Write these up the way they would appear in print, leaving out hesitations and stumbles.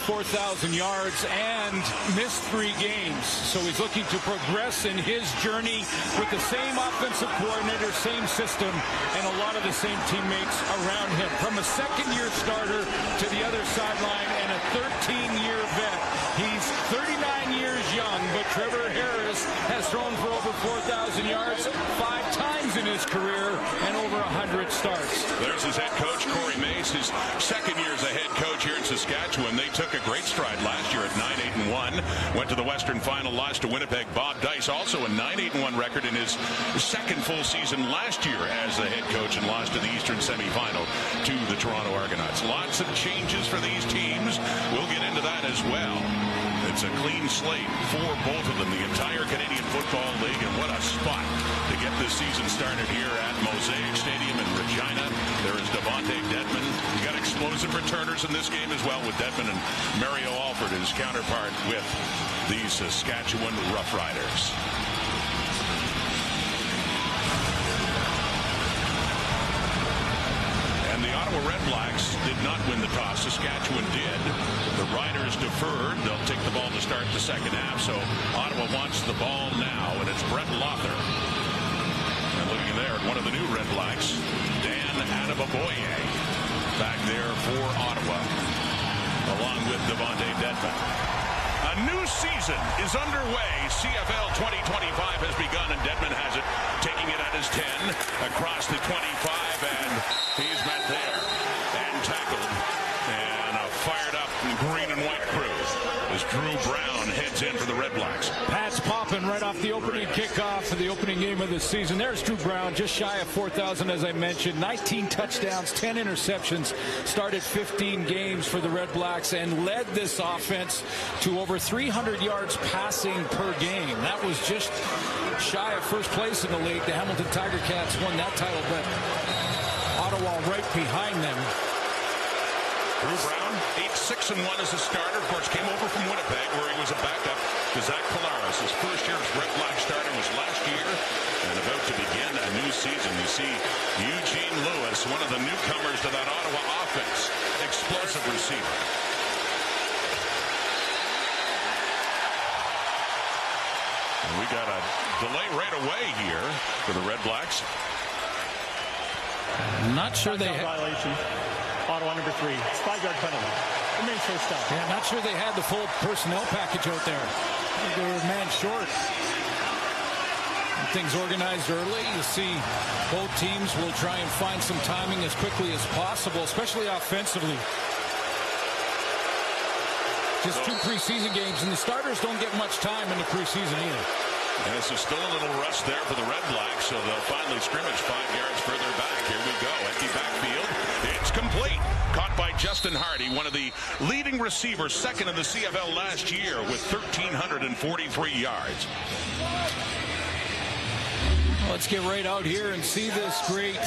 4,000 yards and missed 3 games. So he's looking to progress in his journey with the same offensive coordinator, same system, and a lot of the same teammates around him. From a second-year starter to the other sideline and a 13-year vet. He's 39 years young, but Trevor Harris has thrown for over 4,000 yards 5 times in his career and over 100 starts. There's his head coach, Corey Mace, his second year as a head coach here in Saskatchewan. They took a great stride last year at 9-8-1. Went to the Western Final, lost to Winnipeg. Bob Dice, also a 9-8-1 record in his second full season last year as the head coach, and lost to the Eastern semifinal to the Toronto Argonauts. Lots of changes for these teams. We'll get into that as well. It's a clean slate for both of them, the entire Canadian Football League, and what a spot to get this season started here at Mosaic Stadium in Regina. There is Devontae Dedmon. You got explosive returners in this game as well, with Dedmon and Mario Alford, his counterpart with the Saskatchewan Roughriders. And the Ottawa Redblacks did not win the toss. Saskatchewan did. The Riders deferred. They'll take the ball to start the second half. So Ottawa wants the ball now, and it's Brett Lother. And looking there at one of the new Redblacks, Dan Adeboboye, back there for Ottawa, along with Devontae Dedmon. A new season is underway. CFL 2025 has begun, and Dedmon has it, taking it at his 10, across the 25, and he's met there and tackled. And a fired-up green and white crew as Drew Brown heads in for the Redblacks. Pat's popping right off the opening kickoff of the opening game of the season. There's Drew Brown, just shy of 4,000, as I mentioned. 19 touchdowns, 10 interceptions. Started 15 games for the Redblacks and led this offense to over 300 yards passing per game. That was just shy of first place in the league. The Hamilton Tiger Cats won that title, but Ottawa right behind them. Drew Brown, 8-6-1 as a starter. Of course, came over from Winnipeg, where he was a backup to Zach Collaros. His first year as Redblack starter was last year, and about to begin a new season. You see Eugene Lewis, one of the newcomers to that Ottawa offense. Explosive receiver. And we got a delay right away here for the Redblacks. Not sure they had violation. Ottawa number 3. 5-yard penalty. Remains first down. Yeah, not sure they had the full personnel package out there. They were a man short. And things organized early. You see both teams will try and find some timing as quickly as possible, especially offensively. Just 2 preseason games, and the starters don't get much time in the preseason either. And this is still a little rust there for the Redblacks, so they'll finally scrimmage 5 yards further back. Here we go. Empty backfield. It's complete. Caught by Justin Hardy, one of the leading receivers, second in the CFL last year with 1,343 yards. Let's get right out here and see this great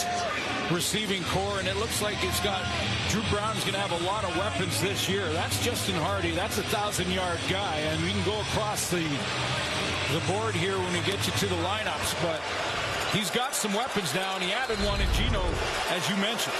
receiving core, and it looks like it's got Drew Brown's going to have a lot of weapons this year. That's Justin Hardy. That's a 1,000-yard guy, and we can go across the board here when we get you to the lineups, but he's got some weapons now, and he added one in Gino, as you mentioned.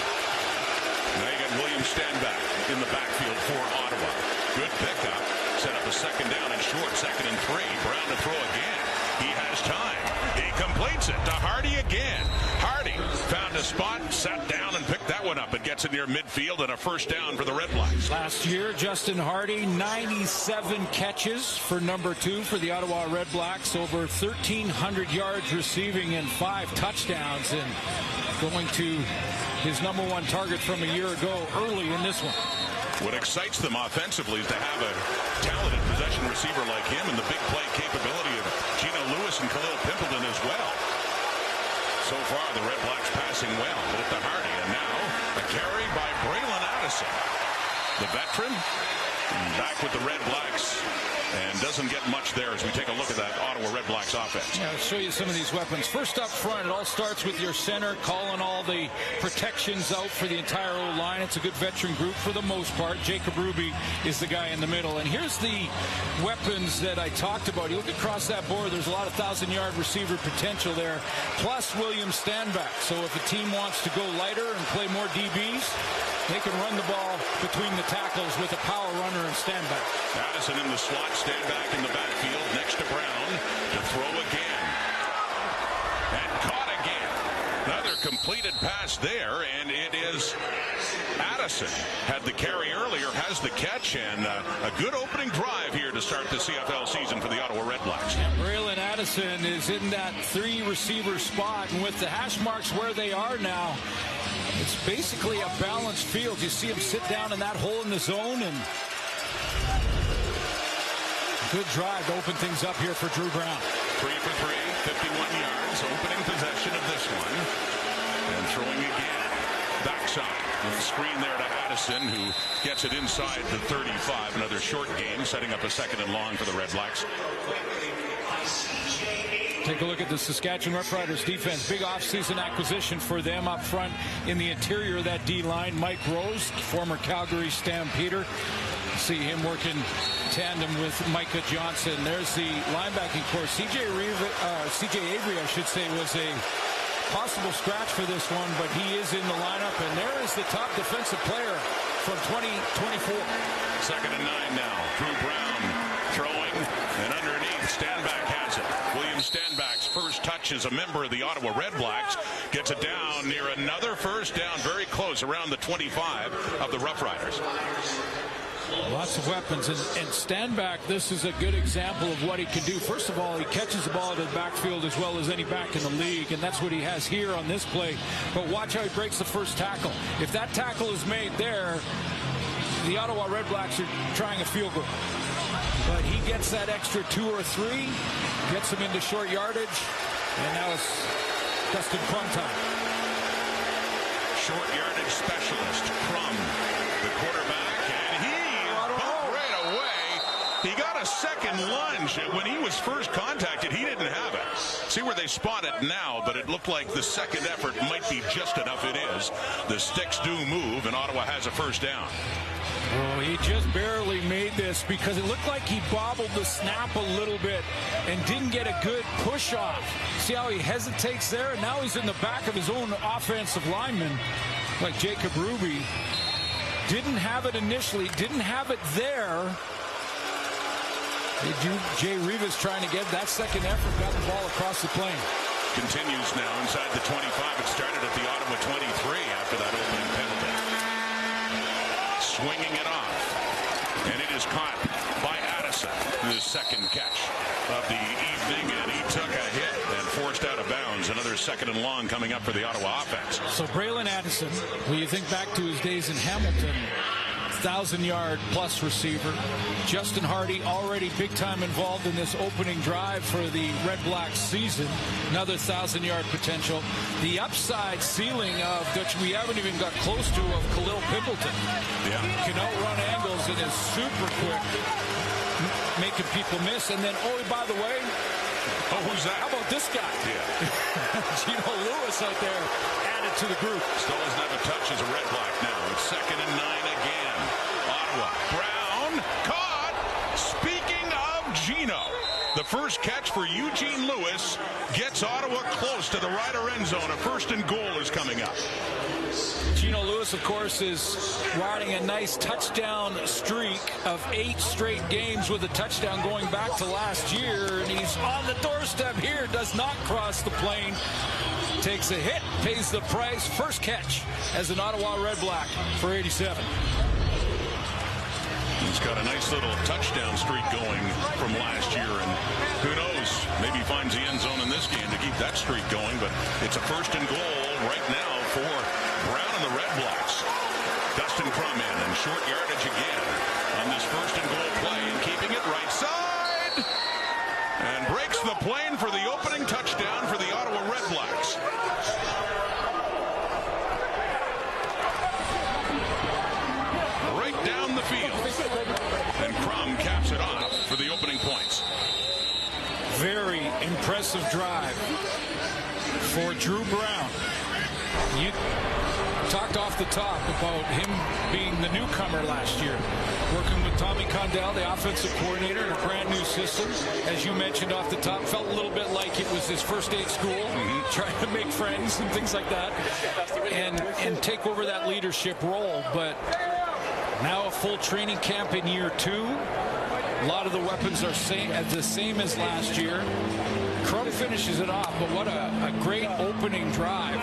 Now you got William Stanback in the backfield for Ottawa. Good pickup. Set up a second down and short, 2nd and 3. Brown to throw again. He has time. He completes it to Hardy again. Hardy found a spot, sat down, and picked that one up. It gets it near midfield, and a first down for the Redblacks. Last year, Justin Hardy, 97 catches for number 2 for the Ottawa Redblacks, over 1,300 yards receiving and 5 touchdowns, and going to his number 1 target from a year ago early in this one. What excites them offensively is to have a talented possession receiver like him, and the big play capability of Gino Lewis and Khalil Pimpleton as well. So far, the Redblacks passing well. Both to Hardy, and now a carry by Braylon Addison. The veteran back with the Redblacks, and doesn't get much there as we take a look at that Ottawa Redblacks offense. Yeah, I'll show you some of these weapons. First up front, it all starts with your center calling all the protections out for the entire O-line. It's a good veteran group for the most part. Jacob Ruby is the guy in the middle. And here's the weapons that I talked about. You look across that board, there's a lot of 1,000-yard receiver potential there, plus William Stanback. So if a team wants to go lighter and play more DBs, They can run the ball between the tackles with a power runner and stand back. Addison in the slot, stand back in the backfield next to Brown to throw again. And caught again. Another completed pass there, and it is Addison. Had the carry earlier, has the catch, and a good opening drive here to start the CFL season for the Ottawa Redblacks. Braylon Addison is in that 3-receiver spot, and with the hash marks where they are now, it's basically a balanced field. You see him sit down in that hole in the zone, and good drive to open things up here for Drew Brown. 3 for 3, 51 yards, opening possession of this one, and throwing again. Backside, with the screen there to Addison, who gets it inside the 35. Another short game, setting up a 2nd and long for the Redblacks. Take a look at the Saskatchewan Roughriders defense. Big offseason acquisition for them up front in the interior of that D-line. Mike Rose, former Calgary Stampeder. See him working tandem with Micah Johnson. There's the linebacking course. CJ Avery, I should say, was a possible scratch for this one, but he is in the lineup, and there is the top defensive player from 2024. 2nd and 9 now. Drew Brown throwing, and underneath, Stanback has it. William Stanback's first touch as a member of the Ottawa Redblacks gets it down near another first down, very close, around the 25 of the Roughriders. Lots of weapons, and Stanback, this is a good example of what he can do. First of all, he catches the ball out of the backfield as well as any back in the league, and that's what he has here on this play. But watch how he breaks the first tackle. If that tackle is made there, the Ottawa Redblacks are trying a field goal. But he gets that extra 2 or 3, gets him into short yardage, and now it's Dustin Crum time. Short yardage specialist, Crum, the quarterback. He got a second lunge. When he was first contacted, he didn't have it. See where they spot it now, but it looked like the second effort might be just enough. It is. The sticks do move, and Ottawa has a first down. Oh, he just barely made this because it looked like he bobbled the snap a little bit and didn't get a good push off. See how he hesitates there? And now he's in the back of his own offensive lineman, like Jacob Ruby. Didn't have it initially, didn't have it there. Jay Rivas trying to get that second effort, got the ball across the plane. Continues now inside the 25. It started at the Ottawa 23 after that opening penalty. Swinging it off, and it is caught by Addison. The second catch of the evening, and he took a hit and forced out of bounds. Another 2nd and long coming up for the Ottawa offense. So Braylon Addison, when you think back to his days in Hamilton, 1,000-yard plus receiver. Justin Hardy already big time involved in this opening drive for the Redblacks season. Another 1,000-yard potential. The upside ceiling of which we haven't even got close to of Khalil Pimpleton. Yeah. Can outrun angles and is super quick, making people miss. And then, oh, by the way, who's that? How about this guy? Yeah. Gino Lewis out there added to the group. Still doesn't have a touch as a Redblack now. It's 2nd and 9 again. Ottawa. Brown caught. Speaking of Gino, the first catch for Eugene Lewis gets Ottawa close to the Ryder end zone. A 1st and goal is coming up. Gino Lewis, of course, is riding a nice touchdown streak of 8 straight games with a touchdown going back to last year. And he's on the doorstep here, does not cross the plane. Takes a hit, pays the price. First catch as an Ottawa Redblack for 87. He's got a nice little touchdown streak going from last year, and who knows, maybe finds the end zone in this game to keep that streak going, but it's a 1st and goal right now for Brown and the Redblacks. Dustin Crum in and short yardage again on this 1st and goal play, and keeping it right side, and breaks the plane for the opening touchdown for the Ottawa Redblacks. Right down the field. And Crum caps it off for the opening points. Very impressive drive for Drew Brown. You talked off the top about him being the newcomer last year, working with Tommy Condell, the offensive coordinator, in a brand new system. As you mentioned off the top, felt a little bit like it was his first day at school, trying to make friends and things like that, and take over that leadership role. But now a full training camp in year 2. A lot of the weapons are the same as last year. Crum finishes it off, but what a great opening drive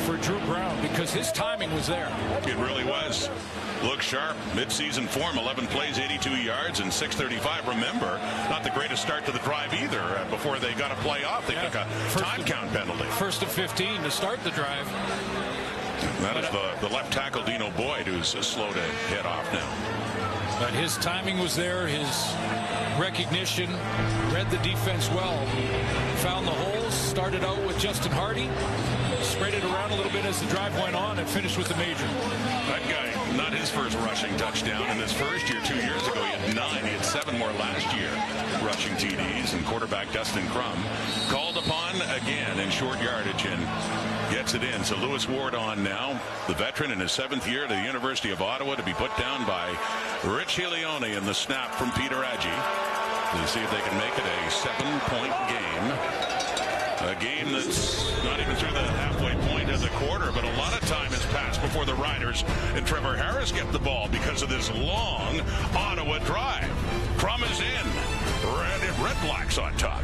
for Drew Brown, because his timing was there. It really was. Look sharp. Mid-season form, 11 plays, 82 yards, and 635. Remember, not the greatest start to the drive either. Before they got a play off, they took a time count penalty. First of 15 to start the drive. That is the left tackle, Dino Boyd, who's slow to hit off now. But his timing was there, his recognition, read the defense well, found the holes, started out with Justin Hardy, spread it around a little bit as the drive went on, and finished with the major. That guy, not his first rushing touchdown in his first year. 2 years ago, he had 9. He had 7 more last year rushing TDs. And quarterback Dustin Crum called upon again in short yardage and gets it in. So Lewis Ward on now, the veteran in his 7th year at the University of Ottawa, to be put down by Rich Ilione in the snap from Peter Adji. To see if they can make it a 7-point game. A game that's not even through the halfway point of the quarter, but a lot of time has passed before the Riders and Trevor Harris get the ball because of this long Ottawa drive. Crum is in. Red Blacks on top.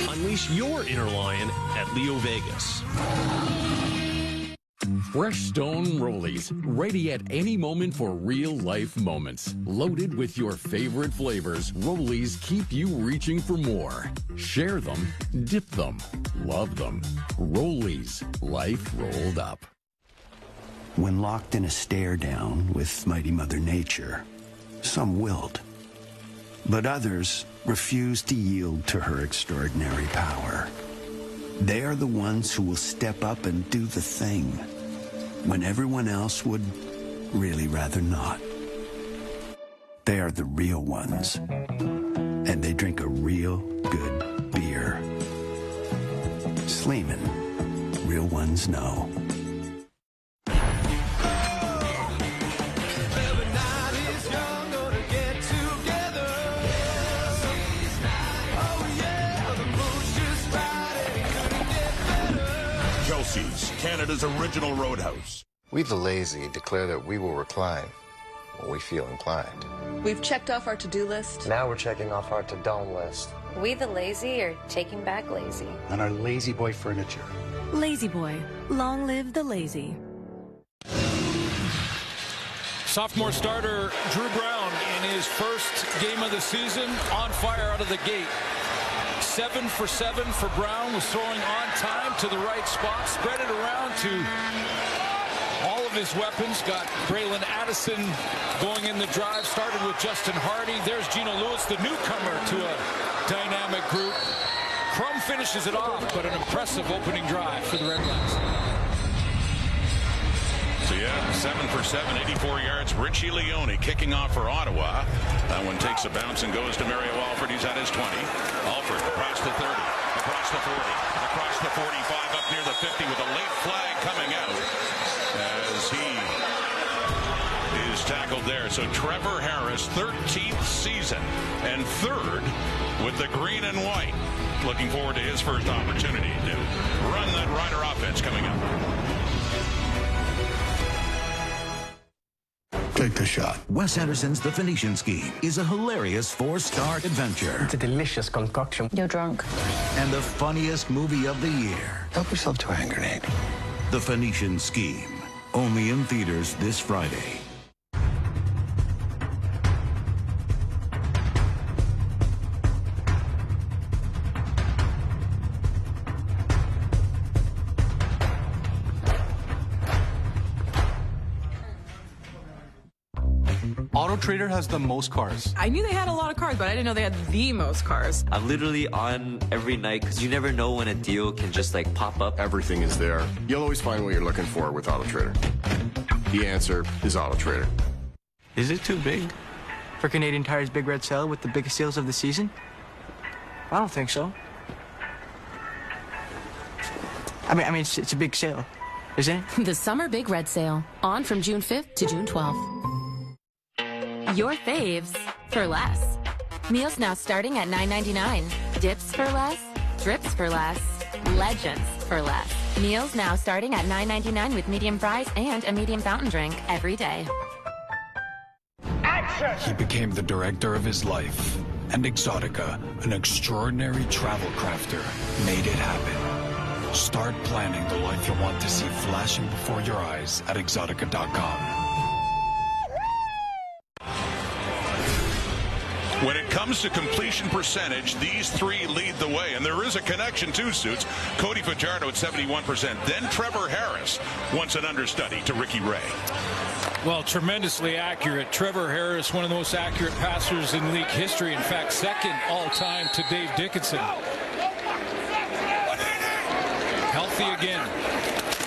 Unleash your inner lion at Leo Vegas. Fresh Stone Rollies, ready at any moment for real-life moments. Loaded with your favorite flavors, Rollies keep you reaching for more. Share them, dip them, love them. Rollies, life rolled up. When locked in a stare down with mighty Mother Nature, some wilt, but others refuse to yield to her extraordinary power. They are the ones who will step up and do the thing when everyone else would really rather not. They are the real ones, and they drink a real good beer. Sleeman, real ones know. Canada's original roadhouse. We the lazy declare that we will recline when we feel inclined. We've checked off our to-do list. Now we're checking off our to-don't list. We the lazy are taking back lazy. On our Lazy Boy furniture. Lazy Boy. Long live the lazy. Sophomore starter Drew Brown in his first game of the season, on fire out of the gate. 7 for 7 for Brown, was throwing on time to the right spot, spread it around to all of his weapons. Got Braylon Addison going in the drive, started with Justin Hardy. There's Gino Lewis, the newcomer to a dynamic group. Crum finishes it off, but an impressive opening drive for the Red Blacks. So yeah, 7 for 7, 84 yards. Richie Leone kicking off for Ottawa. That one takes a bounce and goes to Mario Alford. He's at his 20. Alford across the 30, across the 40, across the 45, up near the 50 with a late flag coming out as he is tackled there. So Trevor Harris, 13th season and 3rd with the green and white. Looking forward to his first opportunity to run that Rider offense coming up. Take the shot. Wes Anderson's The Phoenician Scheme is a hilarious 4-star adventure. It's a delicious concoction. You're drunk. And the funniest movie of the year. Help yourself to a hand grenade. The Phoenician Scheme. Only in theaters this Friday. AutoTrader has the most cars. I knew they had a lot of cars, but I didn't know they had the most cars. I'm literally on every night because you never know when a deal can just like pop up. Everything is there. You'll always find what you're looking for with AutoTrader. The answer is AutoTrader. Is it too big? For Canadian Tire's Big Red Sale with the biggest sales of the season? I don't think so. I mean, it's a big sale, isn't it? The Summer Big Red Sale, on from June 5th to June 12th. Your faves for less. Meals now starting at $9.99. Dips for less, drips for less, legends for less. Meals now starting at $9.99 with medium fries and a medium fountain drink every day. He became the director of his life, and Exotica, an extraordinary travel crafter, made it happen. Start planning the life you want to see flashing before your eyes at Exotica.com. When it comes to completion percentage, these three lead the way, and there is a connection to Suits. Cody Fajardo at 71%, then Trevor Harris, once an understudy to Ricky Ray. Well, tremendously accurate. Trevor Harris, one of the most accurate passers in league history. In fact, second all-time to Dave Dickinson. Healthy again.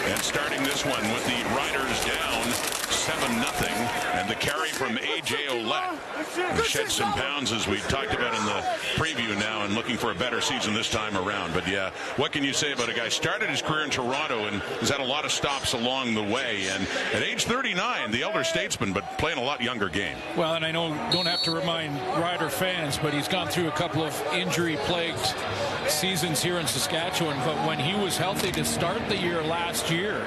And starting this one with the Riders down 7-0, and the carry from A.J. Ouellette. Shed some pounds, as we talked about in the preview now, and looking for a better season this time around. But yeah, what can you say about a guy started his career in Toronto and has had a lot of stops along the way, and at age 39, the elder statesman, but playing a lot younger game. Well, and I know don't have to remind Rider fans, but he's gone through a couple of injury-plagued seasons here in Saskatchewan. But when he was healthy to start the year last year,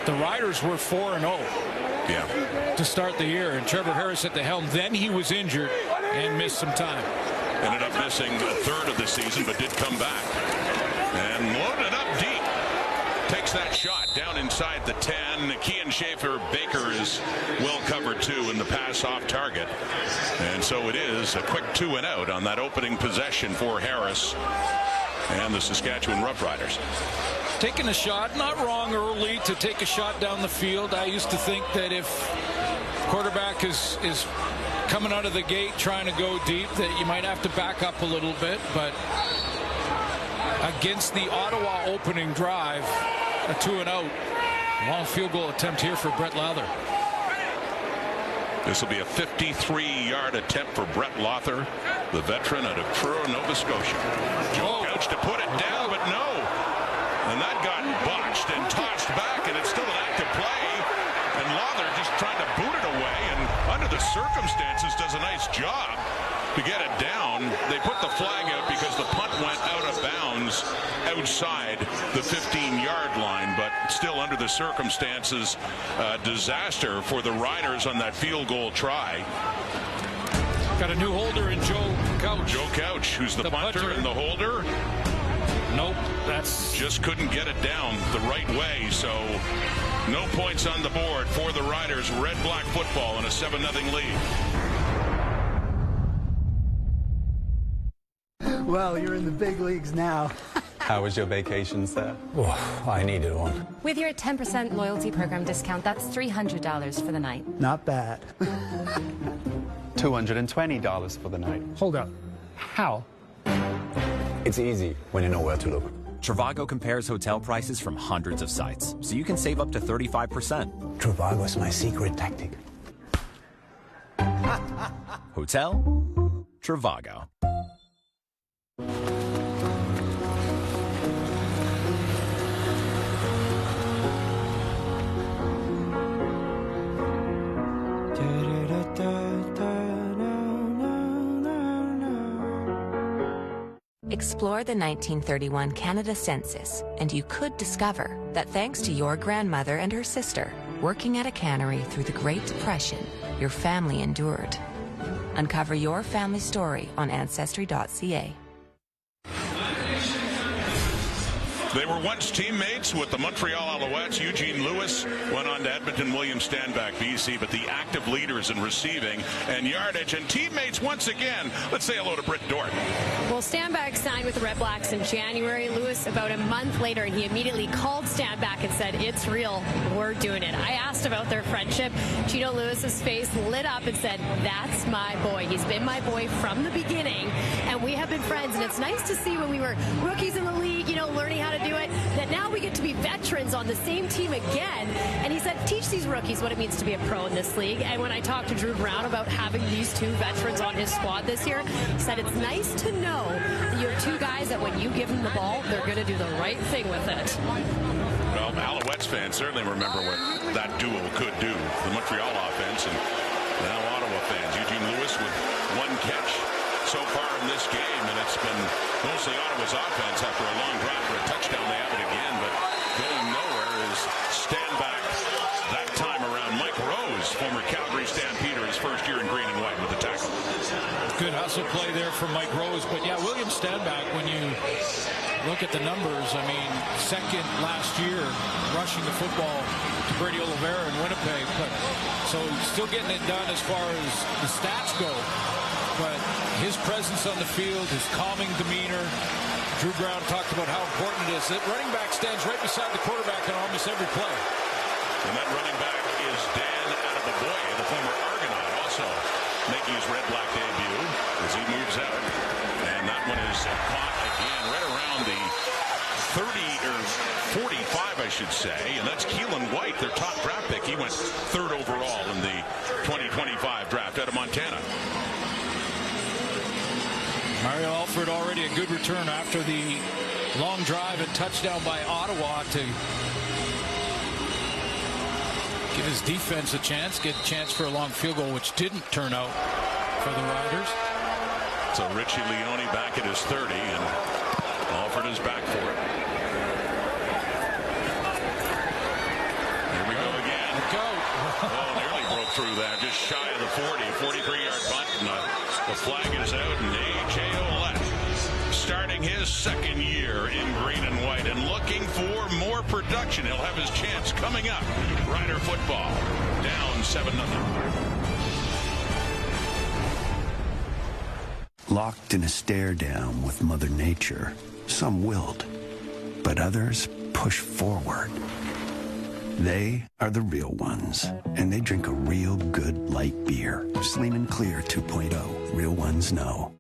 the Riders were 4-0. Yeah. To start the year, and Trevor Harris at the helm. Then he was injured and missed some time. Ended up missing a third of the season, but did come back. And loaded up deep. Takes that shot down inside the 10. Kean Schaefer-Baker is well covered, too, in the pass off target. And so it is a quick 2-and-out on that opening possession for Harris and the Saskatchewan Roughriders. Taking a shot, not wrong early to take a shot down the field. I used to think that if quarterback is coming out of the gate trying to go deep, that you might have to back up a little bit. But against the Ottawa opening drive, a 2-and-out. Long field goal attempt here for Brett Lauther. This will be a 53-yard attempt for Brett Lauther, the veteran out of Truro, Nova Scotia. Joe Couch to put it down, but no. And that got botched and tossed back, and it's still an active play. And Lauther just trying to boot it away, and under the circumstances does a nice job to get it down. They put the flag out because the punt went out of bounds outside the 15-yard line, but still under the circumstances, disaster for the Riders on that field goal try. Got a new holder in Joe Couch. Joe Couch, who's the punter and the holder. Nope, that's just couldn't get it down the right way, so no points on the board for the Riders. Red-black football in a 7-0 lead. Well, you're in the big leagues now. How was your vacation, sir? Oh, I needed one. With your 10% loyalty program discount, that's $300 for the night. Not bad. $220 for the night. Hold up. How? It's easy when you know where to look. Trivago compares hotel prices from hundreds of sites, so you can save up to 35%. Trivago is my secret tactic. Hotel Trivago. Explore the 1931 Canada Census, and you could discover that thanks to your grandmother and her sister working at a cannery through the Great Depression, your family endured. Uncover your family story on Ancestry.ca. They were once teammates with the Montreal Alouettes. Eugene Lewis went on to Edmonton Williams Stanback, BC, but the active leaders in receiving and yardage and teammates once again. Let's say hello to Britt Dort. Well, Stanback signed with the Red Blacks in January. Lewis about a month later, and he immediately called Stanback and said, "It's real. We're doing it." I asked about their friendship. Gino Lewis's face lit up and said, "That's my boy. He's been my boy from the beginning, and we have been friends, and it's nice to see when we were rookies in the league, learning how to do it, that now we get to be veterans on the same team again. And he said, teach these rookies what it means to be a pro in this league. And when I talked to Drew Brown about having these two veterans on his squad this year, he said it's nice to know that you have two guys that when you give them the ball, they're going to do the right thing with it. Well, Alouettes fans certainly remember what that duo could do, the Montreal offense, and now Ottawa fans. Eugene Lewis with one catch so far in this game, and it's been mostly Ottawa's offense after a long drive for a touchdown. They have it again, but going nowhere is stand back that time around. Mike Rose, former Calgary Stampeder, his first year in green and white with the tackle. Good hustle play there from Mike Rose, but yeah, William Stanback, when you look at the numbers, I mean, second last year rushing the football to Brady Oliveira in Winnipeg, but so still getting it done as far as the stats go. But his presence on the field, his calming demeanor. Drew Brown talked about how important it is that running back stands right beside the quarterback on almost every play. And that running back is Dan Adeboboye, the former Argonaut, also making his red-black debut as he moves out. And that one is caught again right around the 30 or 45, I should say. And that's Keelan White, their top draft pick. He went third overall in the 2025 draft out of Montana. Mario Alford already a good return after the long drive and touchdown by Ottawa to give his defense a chance, get a chance for a long field goal, which didn't turn out for the Riders. So Richie Leone back at his 30, and Alford is back for it. Here we go again. Oh, nearly broke through that, just shy of the 40, 43-yard punt, and the flag is out, and A.J. Ouellette starting his second year in green and white and looking for more production. He'll have his chance coming up. Rider football down 7-0. Locked in a stare down with Mother Nature, some wilt, but others push forward. They are the real ones, and they drink a real good light beer. Slim and Clear 2.0. Real ones know.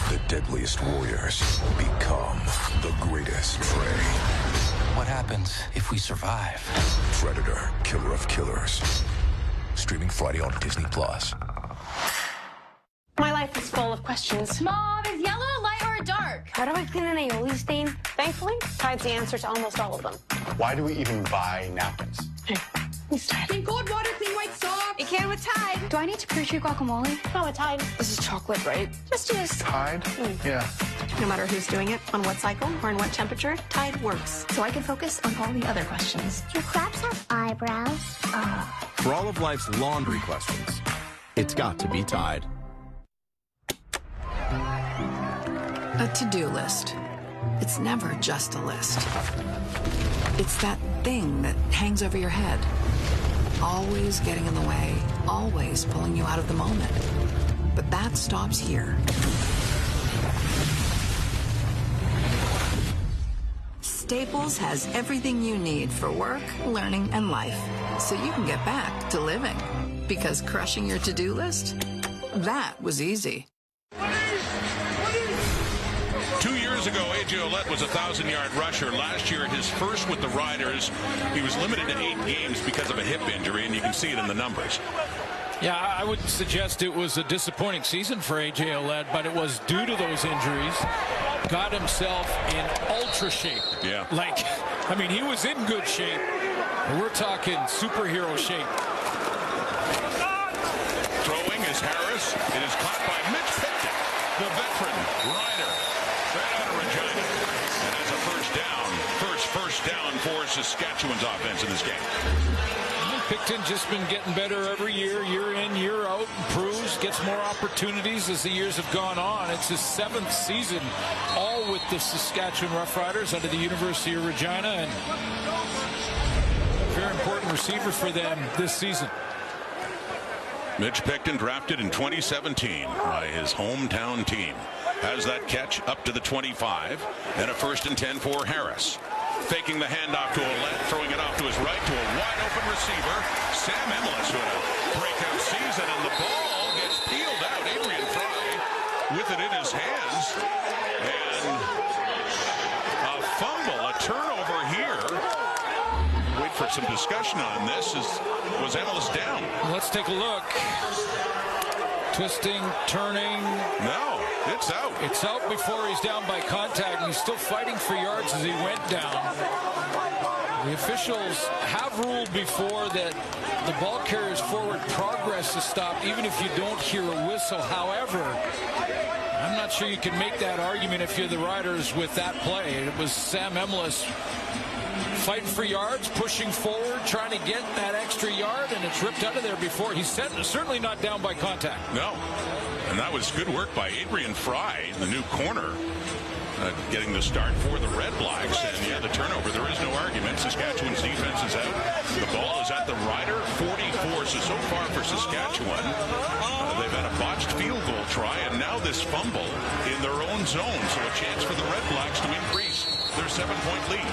The deadliest warriors become the greatest prey. What happens if we survive? Predator, Killer of Killers. Streaming Friday on Disney+. My life is full of questions. Mom, is yellow a light or a dark? How do I clean an aioli stain? Thankfully, Tide's the answer to almost all of them. Why do we even buy napkins? Hey, who's Tide? Clean cold water, clean white soap. You can with Tide. Do I need to pre-treat guacamole? No, with Tide. This is chocolate, right? Just use. Tide? Yeah. No matter who's doing it, on what cycle, or in what temperature, Tide works. So I can focus on all the other questions. Do crabs have eyebrows? For all of life's laundry questions, it's got to be Tide. A to-do list. It's never just a list. It's that thing that hangs over your head, always getting in the way, always pulling you out of the moment. But that stops here. Staples has everything you need for work, learning, and life, so you can get back to living. Because crushing your to-do list? That was easy. 2 years ago, A.J. Ouellette was a 1,000-yard rusher. Last year, his first with the Riders, he was limited to 8 games because of a hip injury, and you can see it in the numbers. Yeah, I would suggest it was a disappointing season for A.J. Ouellette, but it was due to those injuries. Got himself in ultra shape. Yeah. I mean, he was in good shape. We're talking superhero shape. Throwing is Harris. It is caught by Mitch Picton, the veteran Rider. Right out of Regina. And that's a first down. First down for Saskatchewan's offense in this game. Picton just been getting better every year in, year out. Improves, gets more opportunities as the years have gone on. It's his 7th season, all with the Saskatchewan Roughriders under the University of Regina, and a very important receiver for them this season. Mitch Picton, drafted in 2017 by his hometown team, has that catch up to the 25, and a 1st and 10 for Harris. Faking the handoff to Ouellette, throwing it off to his right to a wide-open receiver, Sam Emilus, who had a breakout season, and the ball gets peeled out. Adrian Fry with it in his hands. And a fumble, a turnover here. Wait for some discussion on this. Was Ellis down? Let's take a look. Twisting, turning. No, it's out. It's out before he's down by contact, and he's still fighting for yards as he went down. The officials have ruled before that the ball carrier's forward progress is stopped even if you don't hear a whistle. However, I'm not sure you can make that argument if you're the Riders with that play. It was Sam Emlis fighting for yards, pushing forward, trying to get that extra yard, and it's ripped out of there before. He's certainly not down by contact. No. And that was good work by Adrian Fry, the new corner, getting the start for the Red Blacks. And yeah, the turnover, there is no argument. Saskatchewan's defense is out. The ball is at the Rider 44. So far for Saskatchewan, they've had a botched field goal try, and now this fumble in their own zone. So a chance for the Red Blacks to increase their 7-point lead.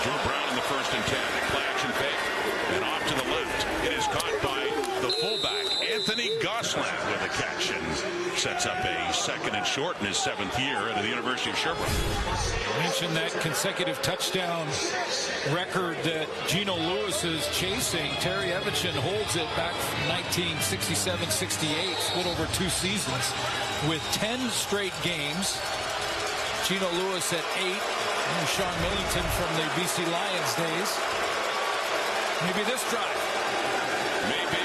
Drew Brown in the 1st and 10. Play action fake. And off to the left. It is caught by the fullback, Anthony Gosselin, with a catch, and sets up a 2nd and short in his 7th year at the University of Sherbrooke. I mentioned that consecutive touchdown record that Gino Lewis is chasing. Terry Evanston holds it back from 1967-68, split over 2 seasons, with 10 straight games. Gino Lewis at 8. And Sean Millington from the BC Lions days. Maybe this drive. Maybe.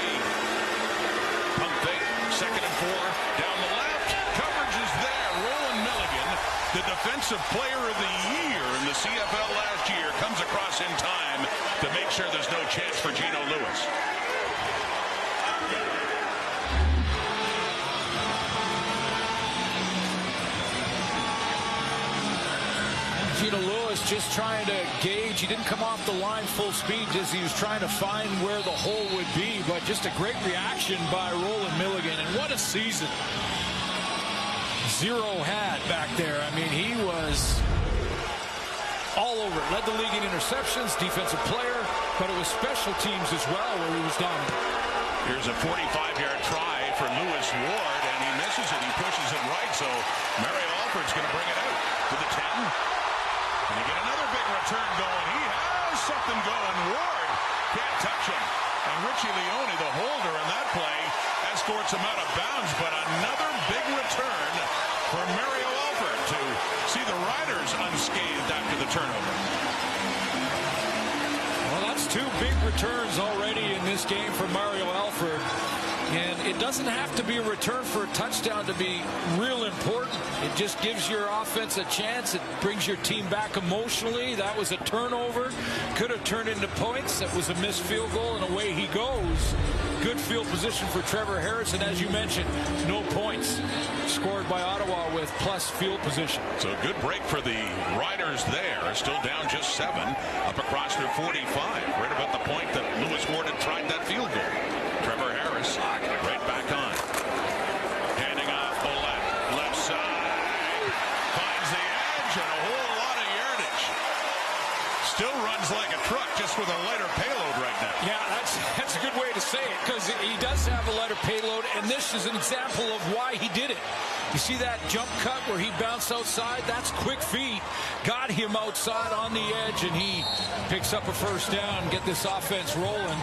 Pump fake. 2nd and 4. Down the left. Coverage is there. Roland Milligan, the defensive player of the year in the CFL last year, comes across in time to make sure there's no chance for Gino Lewis. Gino Lewis just trying to gauge. He didn't come off the line full speed, just he was trying to find where the hole would be. But just a great reaction by Roland Milligan. And what a season Zero had back there. I mean, he was all over it. Led the league in interceptions, defensive player, but it was special teams as well where he was dominant. Here's a 45-yard try for Lewis Ward, and he misses it. He pushes it right, so Mario Alford's going to bring it out to the 10. And you get another big return going. He has something going. Ward can't touch him. And Richie Leone, the holder in that play, escorts him out of bounds. But another big return for Mario Alford to see the Riders unscathed after the turnover. Well, that's 2 big returns already in this game for Mario Alford. And it doesn't have to be a return for a touchdown to be real important. It just gives your offense a chance. It brings your team back emotionally. That was a turnover. Could have turned into points. That was a missed field goal, and away he goes. Good field position for Trevor Harris, and as you mentioned, no points scored by Ottawa with plus field position. So a good break for the Riders there. Still down just 7, up across their 45. Right about the point that Lewis Ward had tried that field goal. Trevor Harris right back on. Handing off Ouellette. Left side. Finds the edge and a whole lot of yardage. Still runs like a truck, just with a lighter payload right now. Yeah, that's a good way to say it, because he does have a lighter payload, and this is an example of why he did it. You see that jump cut where he bounced outside? That's quick feet. Got him outside on the edge, and he picks up a 1st down, get this offense rolling.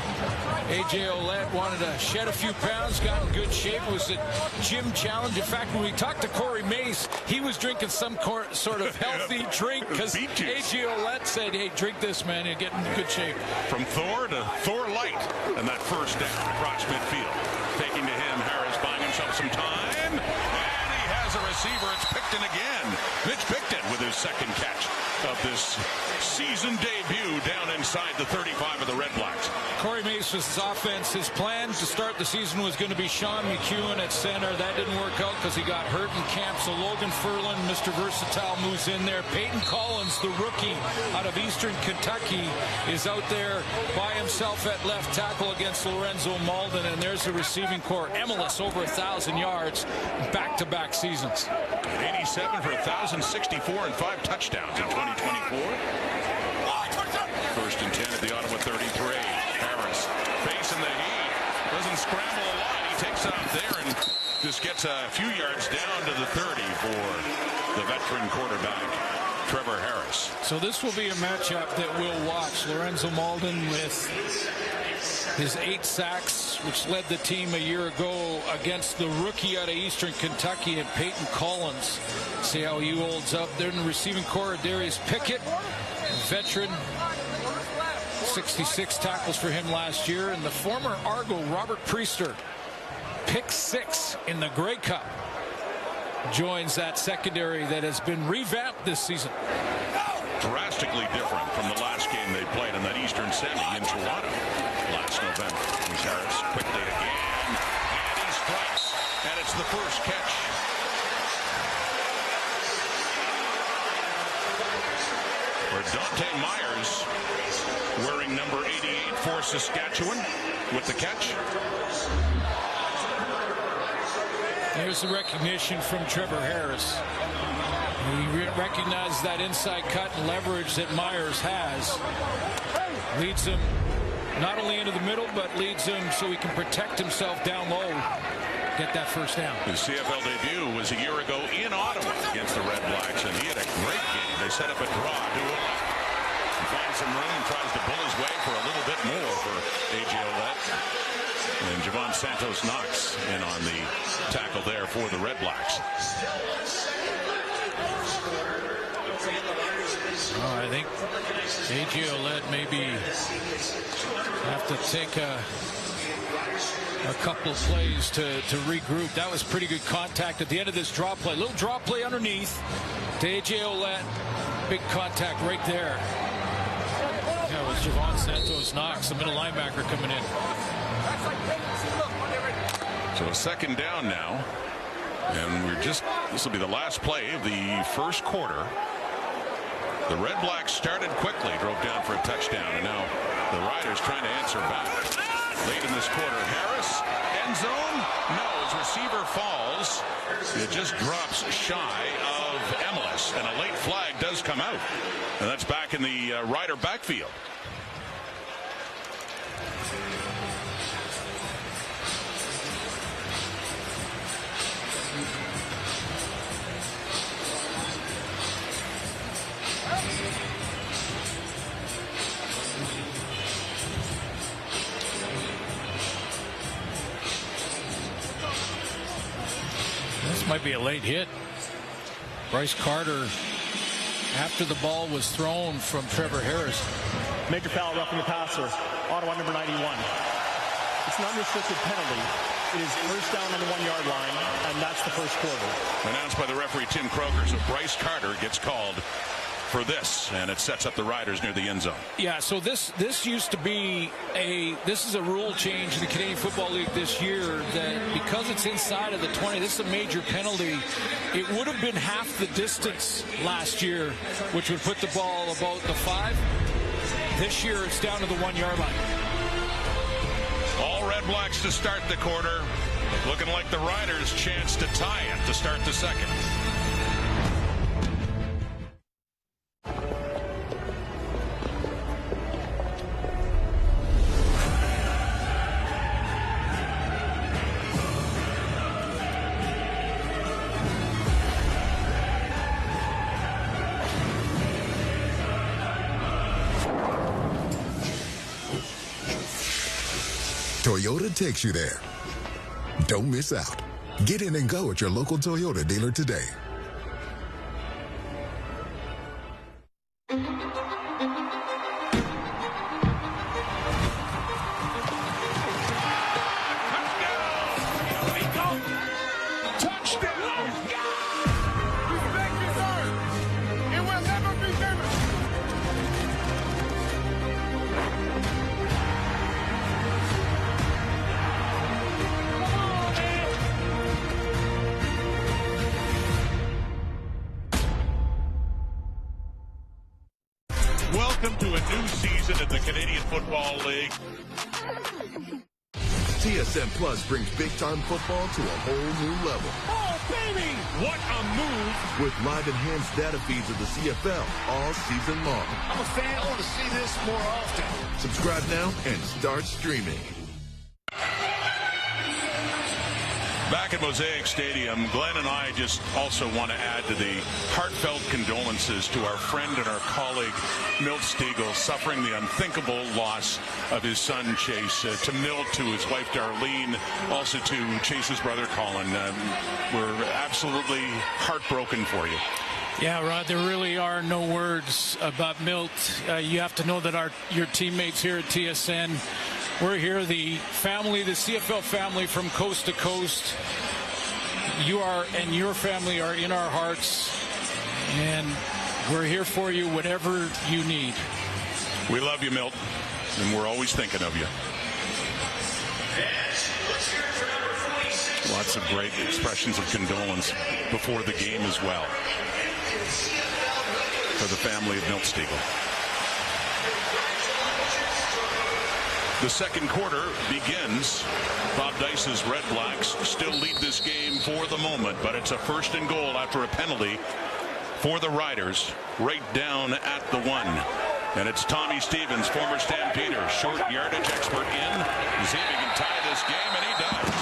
A.J. Ouellette wanted to shed a few pounds, got in good shape. It was a gym challenge. In fact, when we talked to Corey Mace, he was drinking some sort of healthy drink, because A.J. Ouellette said, hey, drink this, man, and get in good shape. From Thor to Thor Light, and that 1st down across midfield. Taking to him, Harris buying himself some time. And he has a receiver. It's Picton again. Mitch Picton with his second catch of this season debut down inside the 35 of the Red Blacks. Corey Mace's offense, his plan to start the season was going to be Sean McEwen at center. That didn't work out because he got hurt in camp. So Logan Ferland, Mr. Versatile, moves in there. Peyton Collins, the rookie out of Eastern Kentucky, is out there by himself at left tackle against Lorenzo Malden. And there's the receiving core. Emilus over 1,000 yards, back-to-back seasons. 87 for 1,064 and 5 touchdowns in 2024. First and 10 at the Ottawa 33. Harris facing the heat. Doesn't scramble a lot. He takes off there and just gets a few yards down to the 30 for the veteran quarterback, Trevor Harris. So this will be a matchup that we'll watch. Lorenzo Malden with his 8 sacks, which led the team a year ago, against the rookie out of Eastern Kentucky and Peyton Collins. See how he holds up. They're in the receiving core. Darius Pickett, veteran, 66 tackles for him last year. And the former Argo, Robert Priester, pick 6 in the Grey Cup, joins that secondary that has been revamped this season. Drastically different from the last game they played in that Eastern Semi in Toronto last November. Here's Harris quickly again, and he strikes, and it's the first catch. For Dante Myers, wearing number 88 for Saskatchewan, with the catch. Here's the recognition from Trevor Harris. He recognizes that inside cut and leverage that Myers has. Leads him not only into the middle, but leads him so he can protect himself down low. Get that first down. His CFL debut was a year ago in Ottawa against the Red Blacks, and he had a great game. They set up a draw to him. He finds some room, tries to pull his way for a little bit more for A.J. Ouellette. And Javon Santos-Knox in on the tackle there for the Red Blacks. Oh, I think A.J. Ouellette maybe have to take a couple of plays to regroup. That was pretty good contact at the end of this draw play. Little draw play underneath to A.J. Ouellette. Big contact right there. That was Javon Santos-Knox, the middle linebacker, coming in. So a second down now. And this will be the last play of the first quarter. The Red Blacks started quickly, drove down for a touchdown, and now the Riders trying to answer back. Late in this quarter, Harris, end zone? No, his receiver falls. It just drops shy of Emilus, and a late flag does come out. And that's back in the Rider backfield. This might be a late hit. Bryce Carter, after the ball was thrown from Trevor Harris. Major foul, roughing the passer. Ottawa number 91. It's an unrestricted penalty. It is first down on the 1-yard line, and that's the first quarter. Announced by the referee Tim Croker. So Bryce Carter gets called for this, and it sets up the Riders near the end zone. Yeah, so this used to be this is a rule change in the Canadian Football League this year, that because it's inside of the 20, this is a major penalty. It would have been half the distance last year, which would put the ball about the 5. This year it's down to the 1-yard line. All Red Blacks to start the quarter. Looking like the Riders' chance to tie it to start the second. Toyota takes you there. Don't miss out. Get in and go at your local Toyota dealer today. Touchdown! Welcome to a new season in the Canadian Football League. TSN Plus brings big-time football to a whole new level. Oh, baby! What a move! With live enhanced data feeds of the CFL all season long. I'm a fan. I want to see this more often. Subscribe now and start streaming. Back at Mosaic Stadium, Glenn and I just also want to add to the heartfelt condolences to our friend and our colleague, Milt Stegall, suffering the unthinkable loss of his son, Chase. To Milt, to his wife, Darlene, also to Chase's brother, Colin. We're absolutely heartbroken for you. Yeah, Rod, there really are no words about Milt. You have to know that your teammates here at TSN, we're here, the family, the CFL family from coast to coast. You are and your family are in our hearts, and we're here for you, whatever you need. We love you, Milt, and we're always thinking of you. Lots of great expressions of condolence before the game as well for the family of Milt Stegall. The second quarter begins. Bob Dice's Red Blacks still lead this game for the moment, but it's a first and goal after a penalty for the Riders right down at the 1. And it's Tommy Stevens, former Stampeder, short yardage expert in. See if he can tie this game, and he does.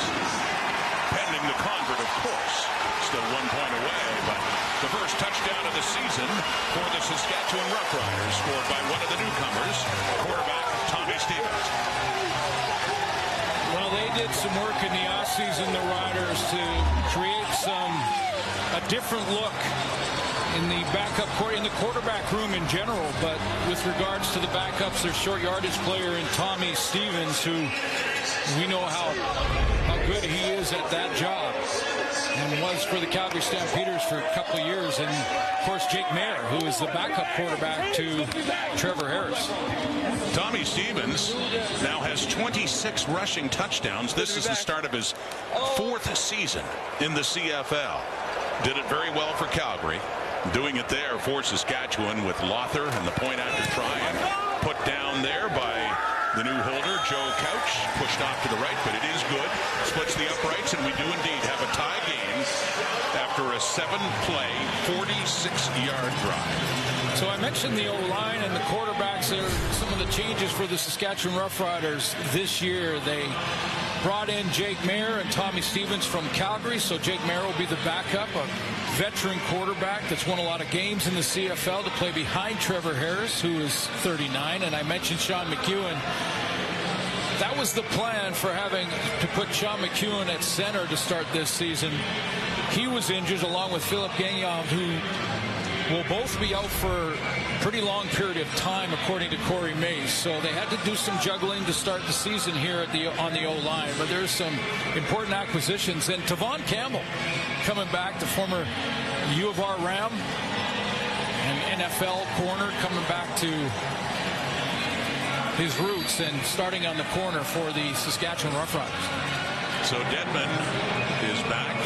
Pending the convert, of course. Still 1 point away, but the first touchdown of the season for the Saskatchewan Roughriders, scored by one of the newcomers, quarterback Tommy Stevens. Well, they did some work in the offseason, the Riders, to create a different look in the backup court, in the quarterback room in general. But with regards to the backups, their short yardage player in Tommy Stevens, who we know how good he is at that job, and was for the Calgary Stampeders for a couple of years. And, of course, Jake Mayer, who is the backup quarterback to Trevor Harris. Tommy Stevens now has 26 rushing touchdowns. This is the start of his 4th season in the CFL. Did it very well for Calgary. Doing it there for Saskatchewan with Lothar and the point after try, and put down there by the new holder, Joe Couch, pushed off to the right, but it is good. Splits the uprights, and we do indeed have a tie game after a 7-play, 46-yard drive. So I mentioned the O-line and the quarterbacks are some of the changes for the Saskatchewan Roughriders this year. They brought in Jake Mayer and Tommy Stevens from Calgary, so Jake Mayer will be the backup, a veteran quarterback that's won a lot of games in the CFL, to play behind Trevor Harris, who is 39. And I mentioned Sean McEwen. That was the plan for having to put Sean McEwen at center to start this season. He was injured along with Philip Gagnon, who will both be out for a pretty long period of time, according to Corey Mace. So they had to do some juggling to start the season here on the O-line. But there's some important acquisitions. And Tavon Campbell coming back, the former U of R Ram and NFL corner, coming back to his roots and starting on the corner for the Saskatchewan Roughriders. So Dedman is back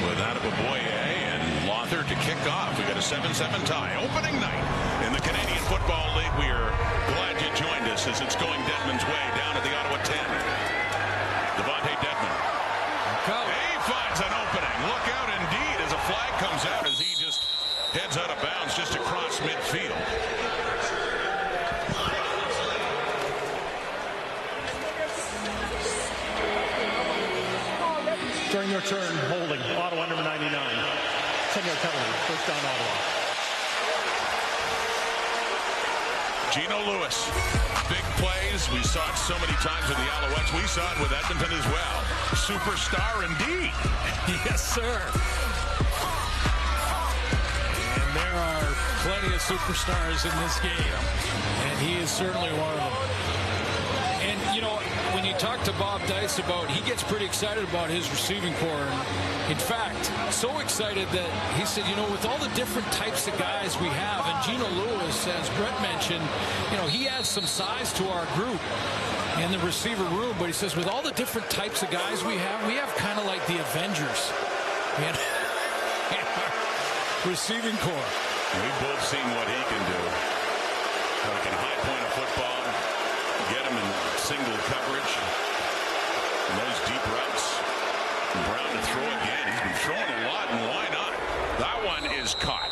with Adeboboye and Lothar to kick off. We got a 7-7 tie. Opening night in the Canadian Football League. We are glad you joined us as it's going Dedman's way down at the Ottawa 10. Devontae Dedman. He finds an opening. Look out indeed as a flag comes out as he just heads out of bounds just across midfield. During their turn, holding Ottawa number 99. 10-yard penalty, first down Ottawa. Gino Lewis, big plays. We saw it so many times with the Alouettes. We saw it with Edmonton as well. Superstar indeed. Yes, sir. And there are plenty of superstars in this game, and he is certainly one of them. And, you know, when you talk to Bob Dice about, he gets pretty excited about his receiving core. In fact, so excited that he said, you know, with all the different types of guys we have, and Gino Lewis, as Brett mentioned, you know, he adds some size to our group in the receiver room, but he says with all the different types of guys we have kind of like the Avengers in our receiving core. We've both seen what he can do. They can high point a football, get him in single coverage. And those deep routes. Brown to throw again. He's been throwing a lot, and why not? That one is caught.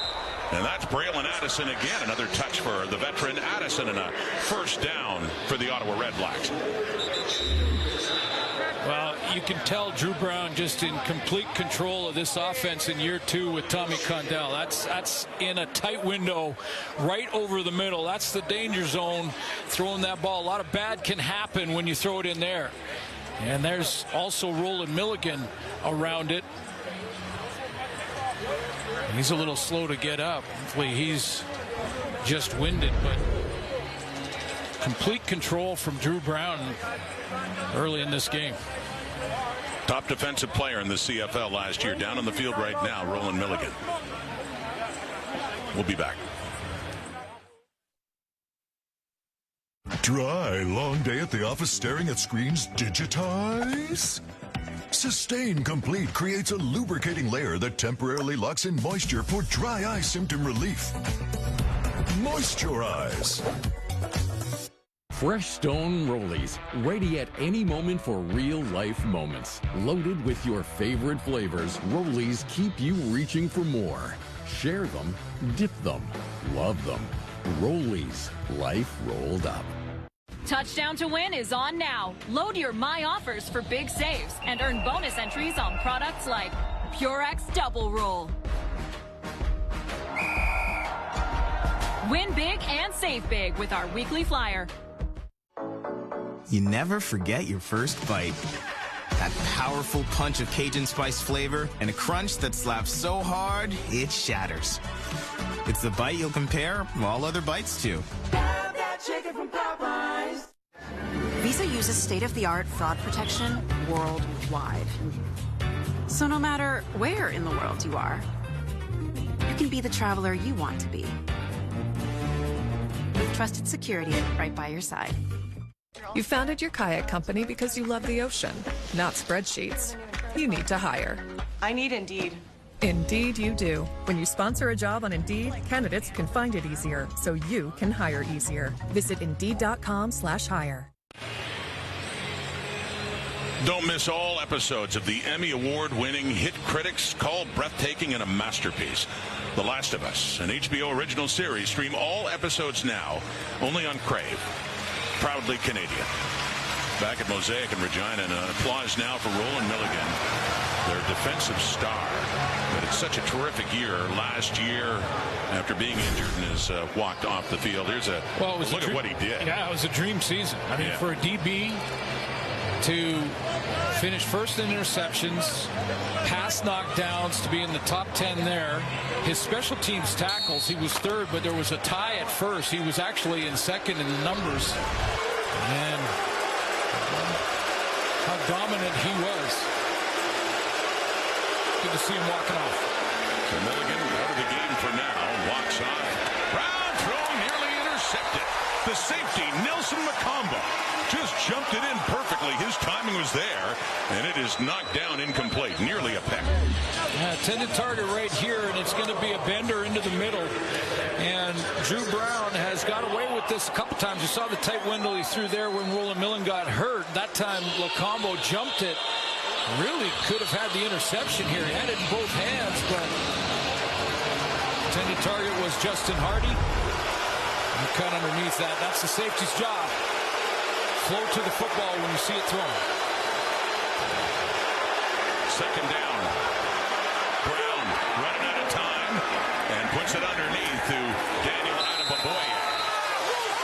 And that's Braylon Addison again. Another touch for the veteran Addison, and a first down for the Ottawa Redblacks. Well, you can tell Drew Brown just in complete control of this offense in year 2 with Tommy Condell. That's in a tight window right over the middle. That's the danger zone, throwing that ball. A lot of bad can happen when you throw it in there. And there's also Roland Milligan around it. He's a little slow to get up. Hopefully he's just winded, but complete control from Drew Brown early in this game. Top defensive player in the CFL last year. Down on the field right now, Roland Milligan. We'll be back. Dry, long day at the office staring at screens? Digitize? Sustain Complete creates a lubricating layer that temporarily locks in moisture for dry eye symptom relief. Moisturize. Fresh Stone Rollies, ready at any moment for real-life moments. Loaded with your favorite flavors, Rollies keep you reaching for more. Share them, dip them, love them. Rollies, life rolled up. Touchdown to Win is on now. Load your My Offers for big saves and earn bonus entries on products like Purex Double Roll. Win big and save big with our weekly flyer. You never forget your first bite. That powerful punch of Cajun spice flavor and a crunch that slaps so hard, it shatters. It's the bite you'll compare all other bites to. Have that chicken from Popeyes. Visa uses state-of-the-art fraud protection worldwide. So no matter where in the world you are, you can be the traveler you want to be. With trusted security right by your side. You founded your kayak company because you love the ocean, not spreadsheets. You need to hire. I need Indeed. Indeed you do. When you sponsor a job on Indeed, candidates can find it easier, so you can hire easier. Visit Indeed.com/hire. Don't miss all episodes of the Emmy Award-winning hit critics call breathtaking and a masterpiece. The Last of Us, an HBO original series. Stream all episodes now, only on Crave. Proudly Canadian. Back at Mosaic in Regina, and applause now for Roland Milligan, their defensive star. But it's such a terrific year. Last year, after being injured, and has walked off the field. Here's a look at what he did. Yeah, it was a dream season. I mean, for a DB to finish first in interceptions, pass knockdowns, to be in the top 10 there. His special teams tackles, he was third, but there was a tie at first. He was actually in second in the numbers. And how dominant he was. Good to see him walking off. So Milligan out of the game for now. Walks off. Brown throw nearly intercepted. The safety, Nelson Macombo, just jumped it in perfectly. His timing was there, and it is knocked down incomplete. Nearly a peck. Intended target right here, and it's going to be a bender into the middle. And Drew Brown has got away with this a couple times. You saw the tight window he threw there when Roland Milligan got hurt. That time, Lacombo jumped it. Really could have had the interception here. He had it in both hands, but intended target was Justin Hardy. You cut underneath that. That's the safety's job. Flow to the football when you see it thrown. Second down. Brown running out of time and puts it underneath to Daniel Adebaboye.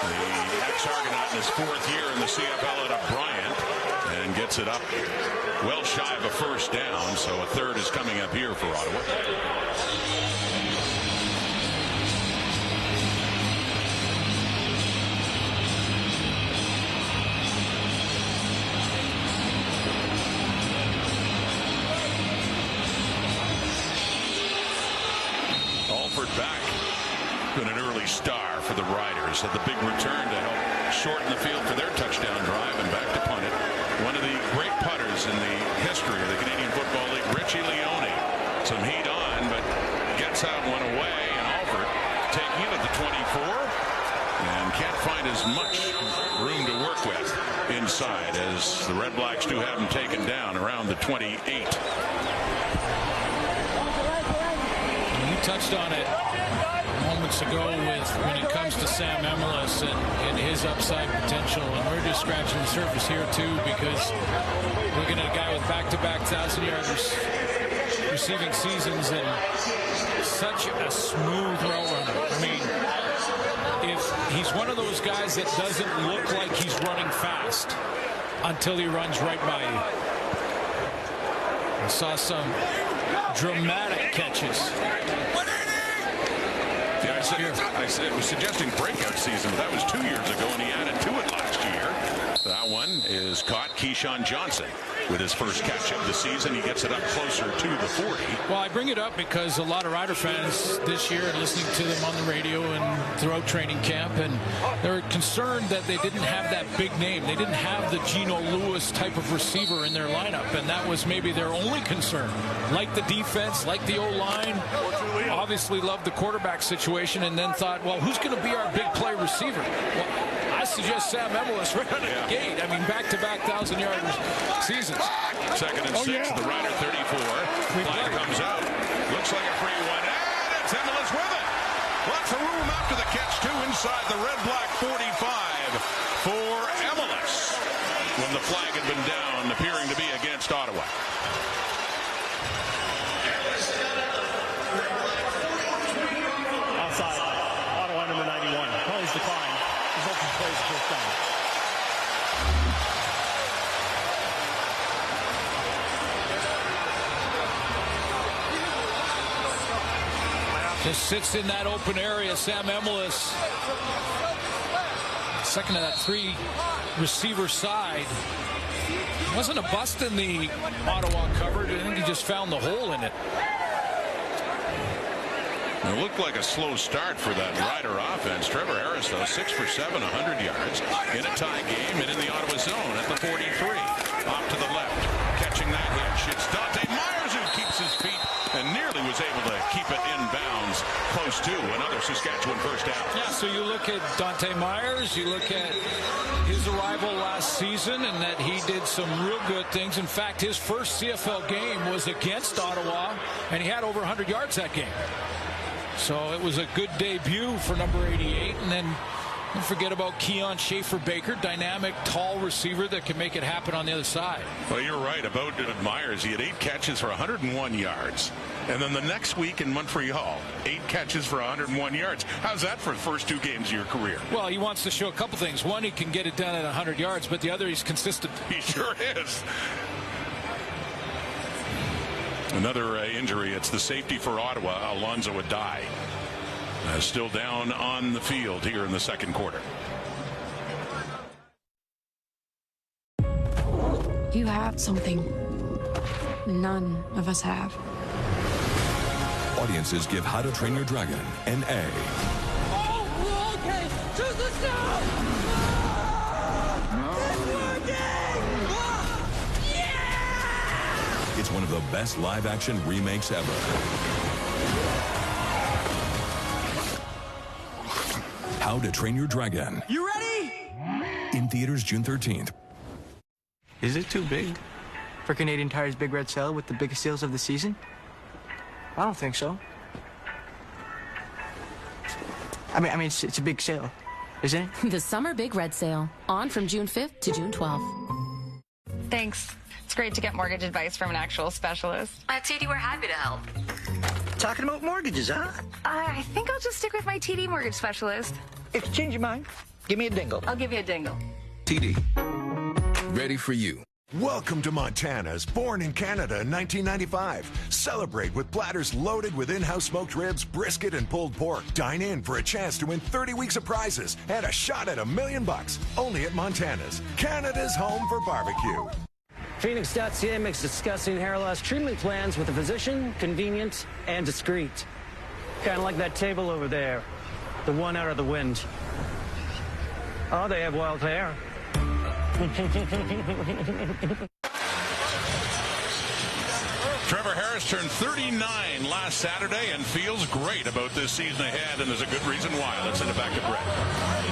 The ex-Argonaut in his fourth year in the CFL out of Bryant, and gets it up well shy of a first down, so a third is coming up here for Ottawa. Alford back. Been an early star for the Riders. Had the big return to help shorten the field for their touchdown drive, and back to punt it. One of the great putters in the history of the Canadian Football League, Richie Leone. Some heat on, but gets out one away, and Alford taking it at the 24 and can't find as much room to work with inside as the Red Blacks do have him taken down around the 28. You touched on it moments ago with when it comes to Sam Emilus and his upside potential, and we're just scratching the surface here too, because looking at a guy with back-to-back 1,000-yard receiving seasons and such a smooth route runner. I mean, if he's one of those guys that doesn't look like he's running fast until he runs right by you. I saw some dramatic catches. Yeah, I said it was suggesting breakout season, but that was 2 years ago, and he added to it last year. That one is caught. Keyshawn Johnson with his first catch of the season. He gets it up closer to the 40. Well, I bring it up because a lot of Rider fans this year are listening to them on the radio and throughout training camp, and they're concerned that they didn't have that big name. They didn't have the Geno Lewis type of receiver in their lineup, and that was maybe their only concern. Like the defense, like the O-line, obviously loved the quarterback situation, and then thought, well, who's going to be our big play receiver? Well, I suggest Sam Emilus right out of the gate. I mean, back-to-back 1,000-yard seasons. Second and 6, the Rider 34. Flag comes out. Looks like a free one. And it's Emilus with it. Lots of room after the catch, too, inside the red-black 45 for Emilus. When the flag had been down, appearing to be against Ottawa. Outside, Ottawa number 91. Penalties decline. Resulting plays first down. Just sits in that open area. Sam Emilus, second of that 3 receiver side. Wasn't a bust in the Ottawa coverage. I think he just found the hole in it. It looked like a slow start for that Rider offense. Trevor Harris, though, 6 for 7, 100 yards in a tie game and in the Ottawa zone at the 43. Off to the left, catching that hitch. It's Dante Myers who keeps his feet and nearly was able to keep it in bounds close to another Saskatchewan first down. Yeah, so you look at Dante Myers, you look at his arrival last season and that he did some real good things. In fact, his first CFL game was against Ottawa, and he had over 100 yards that game. So it was a good debut for number 88. And then don't forget about Keon Schaefer-Baker, dynamic, tall receiver that can make it happen on the other side. Well, you're right about Myers. He had 8 catches for 101 yards. And then the next week in Montreal, 8 catches for 101 yards. How's that for the first 2 games of your career? Well, he wants to show a couple things. One, he can get it done at 100 yards, but the other, he's consistent. He sure is. Another injury. It's the safety for Ottawa, Alonzo Adai. Still down on the field here in the second quarter. You have something none of us have. Audiences give How to Train Your Dragon an A. Oh, okay. Just let's go. It's one of the best live-action remakes ever. How to Train Your Dragon. You ready? In theaters June 13th. Is it too big for Canadian Tire's Big Red Sale with the biggest sales of the season? I don't think so. I mean, it's a big sale, isn't it? The Summer Big Red Sale, on from June 5th to June 12th. Thanks. It's great to get mortgage advice from an actual specialist. At TD, we're happy to help. Talking about mortgages, huh? I think I'll just stick with my TD mortgage specialist. If you change your mind, give me a dingle. I'll give you a dingle. TD. Ready for you. Welcome to Montana's Born in Canada in 1995. Celebrate with platters loaded with in-house smoked ribs, brisket, and pulled pork. Dine in for a chance to win 30 weeks of prizes and a shot at $1 million. Only at Montana's, Canada's home for barbecue. Phoenix.ca makes discussing hair loss treatment plans with a physician convenient and discreet. Kind of like that table over there, the one out of the wind. Oh, they have wild hair. Trevor Harris Harris turned 39 last Saturday and feels great about this season ahead, and there's a good reason why. Let's send it back to Brett.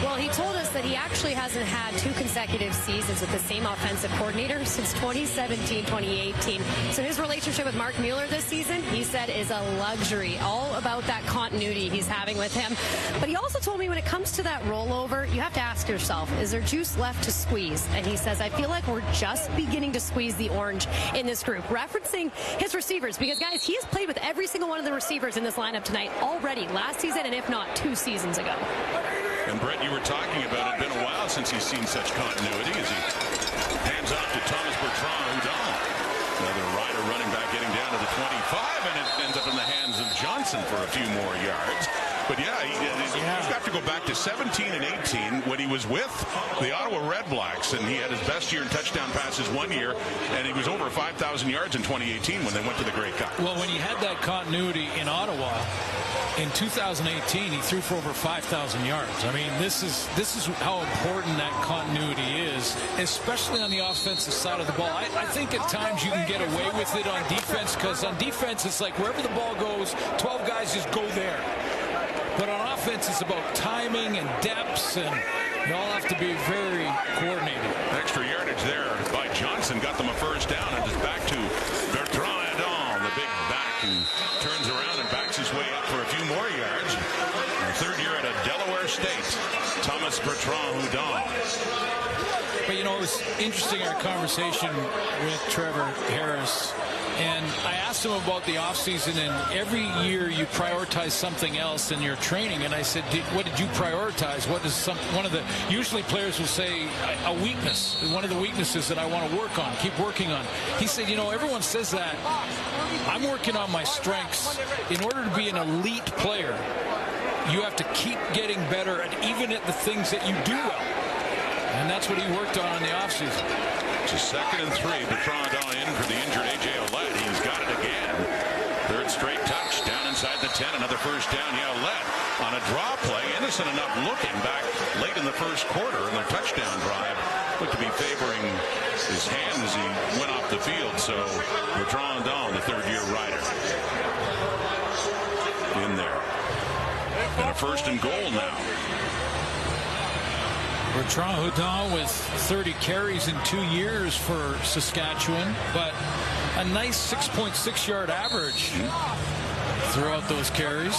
Well, he told us that he actually hasn't had 2 consecutive seasons with the same offensive coordinator since 2017-2018. So his relationship with Mark Mueller this season, he said, is a luxury. All about that continuity he's having with him. But he also told me when it comes to that rollover, you have to ask yourself, is there juice left to squeeze? And he says, I feel like we're just beginning to squeeze the orange in this group, referencing his receivers, because guys, he has played with every single one of the receivers in this lineup tonight already last season, and if not 2 seasons ago. And Brett, you were talking about it. Been a while since he's seen such continuity as he hands off to Thomas Bertrand-Hudon. Another Rider running back getting down to the 25, and it ends up in the hands of Johnson for a few more yards. But yeah, he's got to go back to 17 and 18 when he was with the Ottawa Red Blacks, and he had his best year in touchdown passes one year, and he was over 5,000 yards in 2018 when they went to the Grey Cup. Well, when he had that continuity in Ottawa, in 2018, he threw for over 5,000 yards. I mean, this is how important that continuity is, especially on the offensive side of the ball. I think at times you can get away with it on defense, because on defense, it's like wherever the ball goes, 12 guys just go there. But on offense, it's about timing and depths, and you all have to be very coordinated. Extra yardage there by Johnson got them a first down, and it's back to Bertrand-Hudon, the big back, who turns around and backs his way up for a few more yards. Third year at Delaware State, Thomas Bertrand-Hudon. But, you know, it was interesting, our conversation with Trevor Harris. And I asked him about the offseason, and every year you prioritize something else in your training. And I said, what did you prioritize? What is usually players will say a weakness, one of the weaknesses that I want to work on, keep working on. He said, you know, everyone says that. I'm working on my strengths. In order to be an elite player, you have to keep getting better even at the things that you do well. And that's what he worked on in the offseason. It's a 2nd and 3. Bertrand-Hudon in for the injured A.J. Ouellette. He's got it again. Third straight touch. Down inside the 10. Another first down. Yeah, Ouellette on a draw play. Innocent enough looking back late in the first quarter in their touchdown drive. Looked to be favoring his hand as he went off the field. So Bertrand-Hudon, the third-year Rider, in there. And a 1st and goal now. Bertrand-Hudon with 30 carries in 2 years for Saskatchewan, but a nice 6.6 yard average throughout those carries.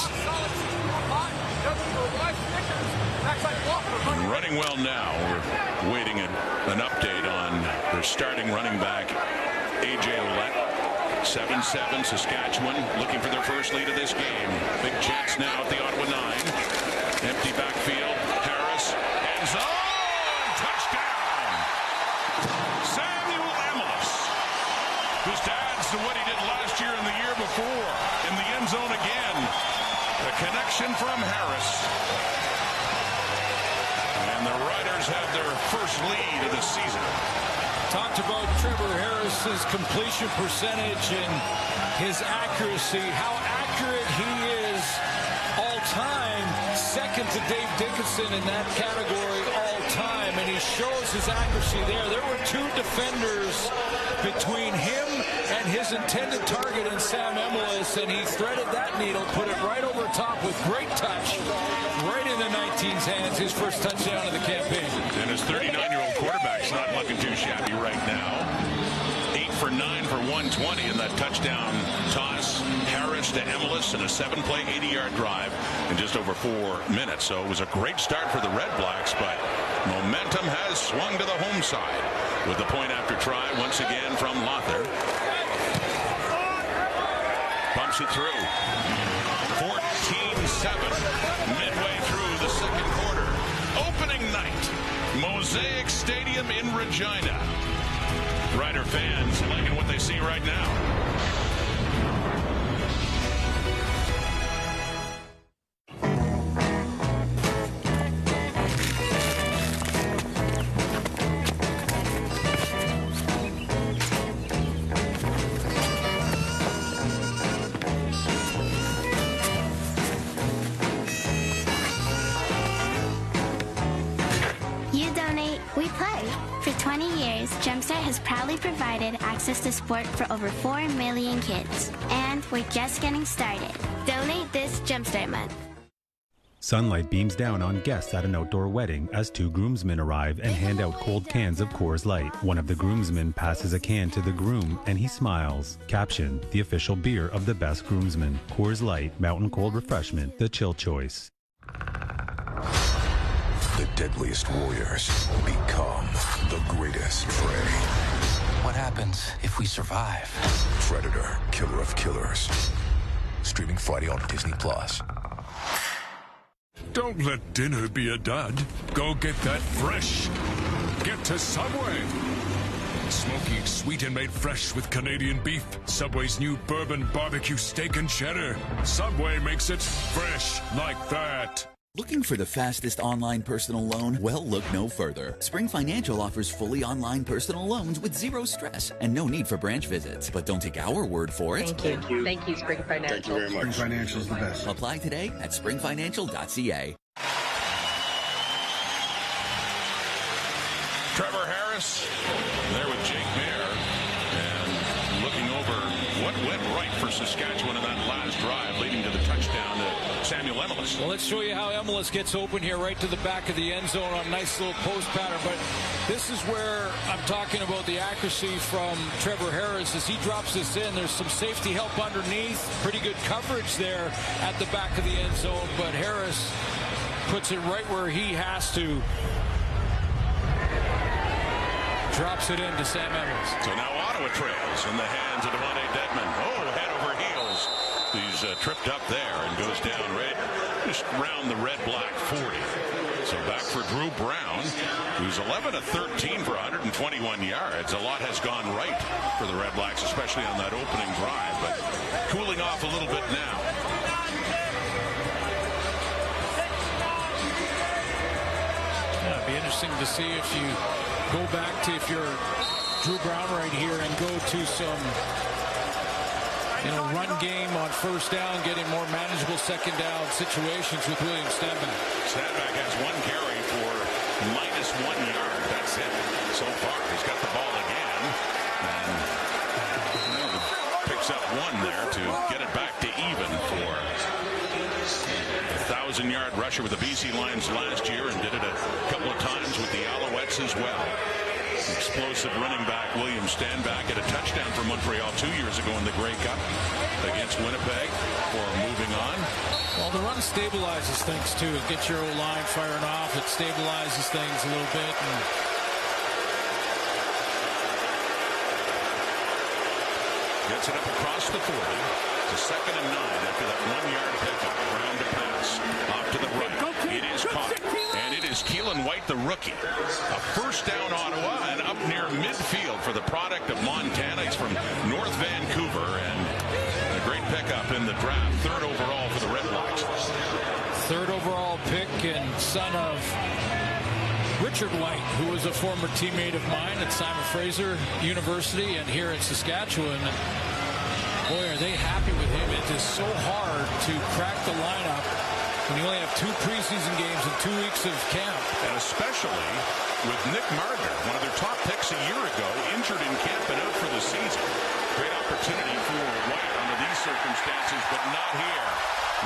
Running well now. We're waiting an update on their starting running back, A.J. Ouellette. 7-7 Saskatchewan looking for their first lead of this game. Big chance now at the Ottawa 9. Empty backfield. Harris ends up. Just adds to what he did last year and the year before. In the end zone again. A connection from Harris. And the Riders have their first lead of the season. Talked about Trevor Harris's completion percentage and his accuracy. How accurate he is all time. Second to Dave Dickinson in that category all time. And he shows his accuracy there. There were 2 defenders between him and his intended target in Sam Emilus, and he threaded that needle, put it right over top with great touch, right in the 19's hands, his first touchdown of the campaign. And his 39-year-old quarterback's not looking too shabby right now. 8 for 9 for 120 in that touchdown toss. Harris to Emilus in a 7-play, 80-yard drive in just over 4 minutes. So it was a great start for the Red Blacks, but momentum has swung to the home side with the point after try once again from Lothar. Bumps it through. 14-7 midway through the second quarter. Opening night, Mosaic Stadium in Regina. Rider fans liking what they see right now. You donate, we play. For 20 years, Jumpstart has proudly provided access to sport for over 4 million kids. And we're just getting started. Donate this Jumpstart month. Sunlight beams down on guests at an outdoor wedding as 2 groomsmen arrive and hand out cold cans of Coors Light. One of the groomsmen passes a can to the groom and he smiles. Caption, the official beer of the best groomsmen. Coors Light, mountain cold refreshment, the chill choice. The deadliest warriors become the greatest prey. What happens if we survive? Predator, Killer of Killers. Streaming Friday on Disney+. Don't let dinner be a dud. Go get that fresh. Get to Subway. Smoky, sweet, and made fresh with Canadian beef. Subway's new bourbon barbecue steak and cheddar. Subway makes it fresh like that. Looking for the fastest online personal loan? Well, look no further. Spring Financial offers fully online personal loans with zero stress and no need for branch visits. But don't take our word for it. Thank you. Thank you, Spring Financial. Thank you very much. Spring Financial is the best. Apply today at springfinancial.ca. Trevor Harris there with Jake Maier and looking over what went right for Saskatchewan in that last drive leading to the touchdown to Samuel Emelis. Well, let's show you how Emelis gets open here right to the back of the end zone on a nice little post pattern. But this is where I'm talking about the accuracy from Trevor Harris as he drops this in. There's some safety help underneath. Pretty good coverage there at the back of the end zone. But Harris puts it right where he has to. Drops it into Sam Emelis. So now Ottawa trails in the hands of Devontae Dedmon. Oh, head over heels. He's tripped up there and goes down right just round the red-black 40. So back for Drew Brown, who's 11 of 13 for 121 yards. A lot has gone right for the Red Blacks, especially on that opening drive, but cooling off a little bit now. Yeah, it'd be interesting to see if you go back to, if you're Drew Brown right here, and go to some run game on first down, getting more manageable second down situations with William Stanback. Stanback has 1 carry for -1 yard. That's it so far. He's got the ball again and picks up 1 there to get it back to even for a 1,000-yard rusher with the BC Lions last year, and did it a couple of times with the Alouettes as well. Explosive running back William Stanback had a touchdown for Montreal 2 years ago in the Grey Cup against Winnipeg. For moving on. Well, the run stabilizes things too. It gets your O-line firing off. It stabilizes things a little bit. And gets it up across the 40 to 2nd and 9 after that 1-yard pickup. Brown to pass off to the right. It is caught. And it is Keelan White, the rookie. A first down Ottawa and up near midfield for the product of Montana. He's from North Vancouver and a great pickup in the draft. 3rd overall for the Red Blacks. 3rd overall pick and son of Richard White, who was a former teammate of mine at Simon Fraser University and here in Saskatchewan. Boy, are they happy with him. It is so hard to crack the lineup when you only have 2 preseason games and 2 weeks of camp. And especially with Nick Martin, one of their top picks a year ago, injured in camp and out for the season. Great opportunity for White under these circumstances, but not here.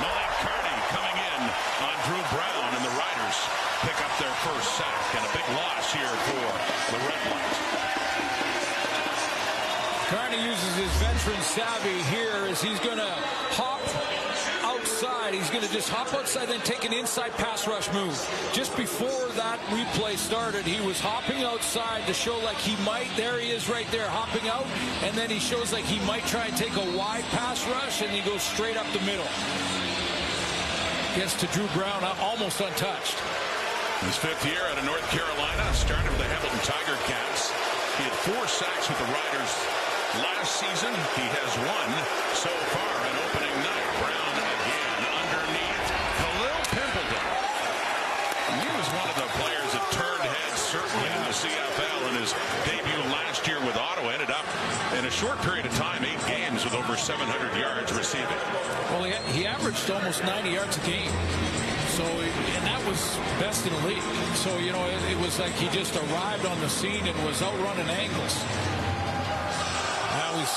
Malik Carney coming in on Drew Brown, and the Riders pick up their first sack, and a big loss here for the Red Blacks. Carney uses his veteran savvy here as he's going to hop outside. He's going to just hop outside, then take an inside pass rush move. Just before that replay started, he was hopping outside to show like he might. There he is right there hopping out, and then he shows like he might try and take a wide pass rush, and he goes straight up the middle. Gets to Drew Brown almost untouched. His 5th year out of North Carolina, started with the Hamilton Tiger Cats. He had 4 sacks with the Riders last season. He has 1 so far in opening night. Brown again underneath Khalil Pimpleton. He was one of the players that turned heads certainly in the CFL in his debut last year with Ottawa. Ended up in a short period of time, 8 games with over 700 yards receiving. Well, he averaged almost 90 yards a game. So, and that was best in the league. So, you know, it was like he just arrived on the scene and was outrunning angles. I always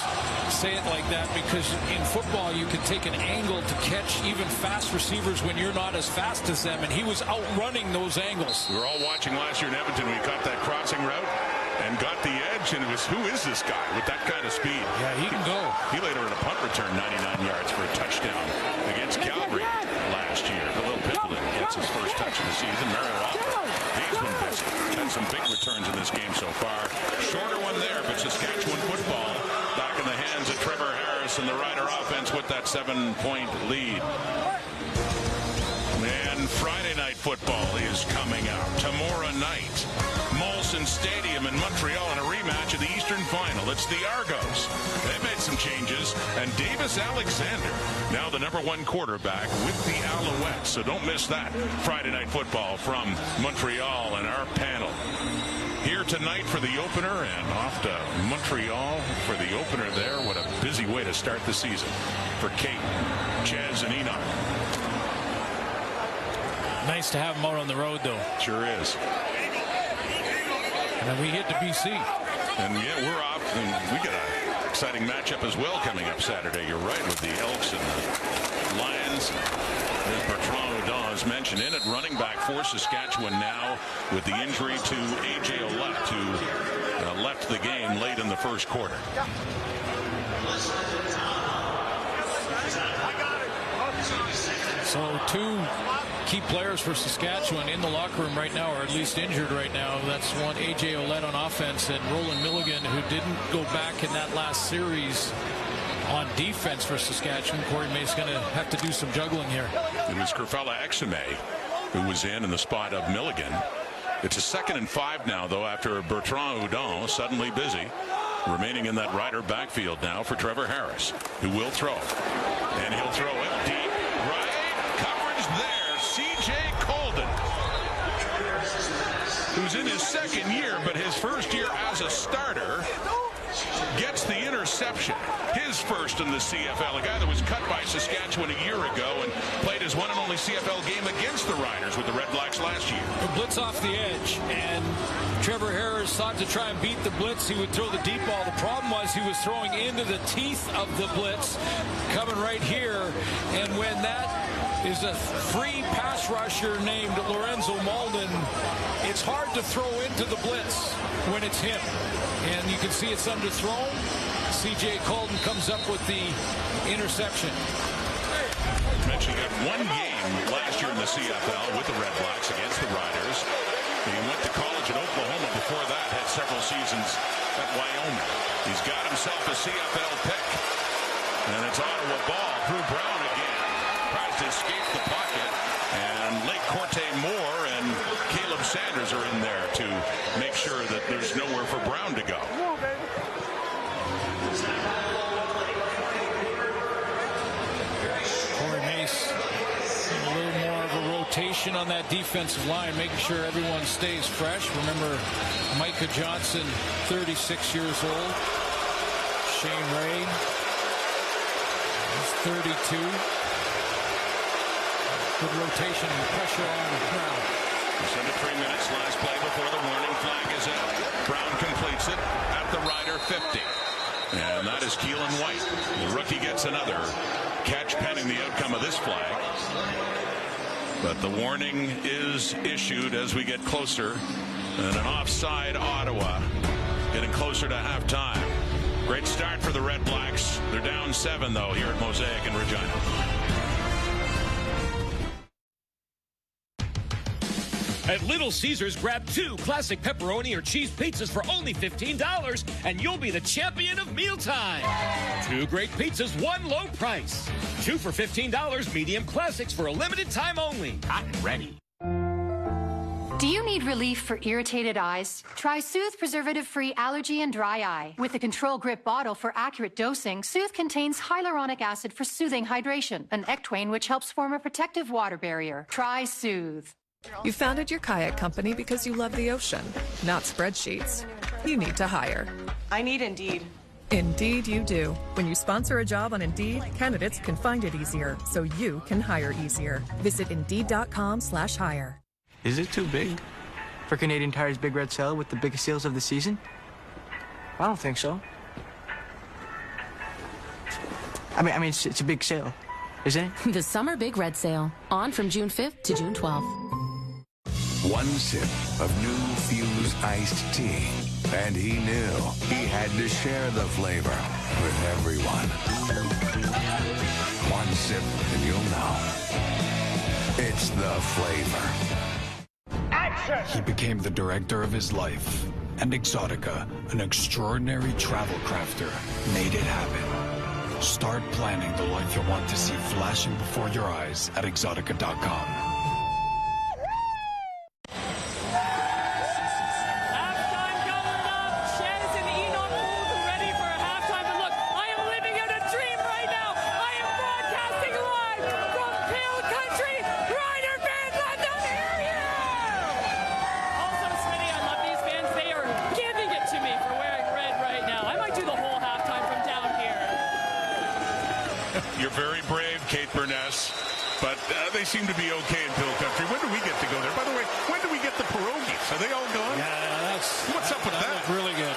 say it like that because in football you can take an angle to catch even fast receivers when you're not as fast as them, and he was outrunning those angles. We were all watching last year in Edmonton. We caught that crossing route and got the edge, and it was, who is this guy with that kind of speed? Yeah, he can go. He later in a punt return 99 yards for a touchdown against Calgary last year. Khalil Pittman gets his first touch of the season. Mario Alford, he's been busy. Had some big returns in this game so far. Shorter one there, but Saskatchewan football back in the hands of Trevor Harris and the Rider offense with that 7-point lead. And Friday night football is coming out tomorrow night. Molson Stadium in Montreal in a rematch of the Eastern Final. It's the Argos. They made some changes, and Davis Alexander, now the #1 quarterback with the Alouettes. So don't miss that Friday night football from Montreal and our panel. Here tonight for the opener and off to Montreal for the opener there. What a busy way to start the season for Kate, Chaz, and Enoch. Nice to have him out on the road, though. Sure is. And then we hit to BC. And yeah, we're off. And we got an exciting matchup as well coming up Saturday. You're right, with the Elks and the Lions. As Bertrand Hudon has mentioned, in at running back for Saskatchewan now with the injury to A.J. Ouellette, who left the game late in the first quarter. So two key players for Saskatchewan in the locker room right now, or at least injured right now. That's one, A.J. Ouellette on offense, and Roland Milligan, who didn't go back in that last series on defense for Saskatchewan. Corey May's going to have to do some juggling here. It was Kerfella Exume who was in the spot of Milligan. It's a 2nd and 5 now, though, after Bertrand Hudon suddenly busy. Remaining in that Rider backfield now for Trevor Harris, who will throw. And he'll throw it deep right. Coverage there. C.J. Colden, who's in his 2nd year, but his first year as a starter, gets the interception. His first in the CFL. A guy that was cut by Saskatchewan a year ago and played his one and only CFL game against the Riders with the Red Blacks last year. A blitz off the edge, and Trevor Harris thought to try and beat the blitz. He would throw the deep ball. The problem was he was throwing into the teeth of the blitz, coming right here. And when that is a free pass rusher named Lorenzo Malden, it's hard to throw into the blitz when it's him. And you can see it's underthrown. C.J. Colden comes up with the interception. Mentioned he got one game last year in the CFL with the Red Blacks against the Riders. He went to college at Oklahoma before that, had several seasons at Wyoming. He's got himself a CFL pick. And it's Ottawa ball. Drew Brown again. Tries to escape the pocket. And Lake Corte Moore and Caleb Sanders are in there to make sure that there's nowhere for Brown to go. Corey Mace, a little more of a rotation on that defensive line, making sure everyone stays fresh. Remember, Micah Johnson, 36 years old. Shane Ray, he's 32. Good rotation and pressure on the crowd. Just under 3 minutes, last play before the warning flag is out. Brown completes it at the Rider 50. And that is Keelan White. The rookie gets another catch pending the outcome of this flag. But the warning is issued as we get closer. And an offside Ottawa getting closer to halftime. Great start for the Red Blacks. They're down 7, though, here at Mosaic in Regina. At Little Caesars, grab 2 classic pepperoni or cheese pizzas for only $15, and you'll be the champion of mealtime. 2 great pizzas, 1 low price. 2 for $15, medium classics for a limited time only. Hot and ready. Do you need relief for irritated eyes? Try Soothe Preservative-Free Allergy and Dry Eye. With the Control Grip bottle for accurate dosing, Soothe contains hyaluronic acid for soothing hydration, an ectwane which helps form a protective water barrier. Try Soothe. You founded your kayak company because you love the ocean, not spreadsheets. You need to hire. I need Indeed. Indeed you do. When you sponsor a job on Indeed, candidates can find it easier, so you can hire easier. Visit Indeed.com/hire. Is it too big for Canadian Tire's Big Red Sale with the biggest sales of the season? I don't think so. I mean, it's a big sale, isn't it? The Summer Big Red Sale, on from June 5th to June 12th. One sip of new Fuse iced tea, and he knew he had to share the flavor with everyone. One sip, and you'll know. It's the flavor. Action! He became the director of his life, and Exotica, an extraordinary travel crafter, made it happen. Start planning the life you want to see flashing before your eyes at Exotica.com. You're very brave, Kate Burness, but they seem to be okay in Pill Country. When do we get to go there? By the way, when do we get the pierogies? Are they all gone? Yeah, what's up with that? Really good.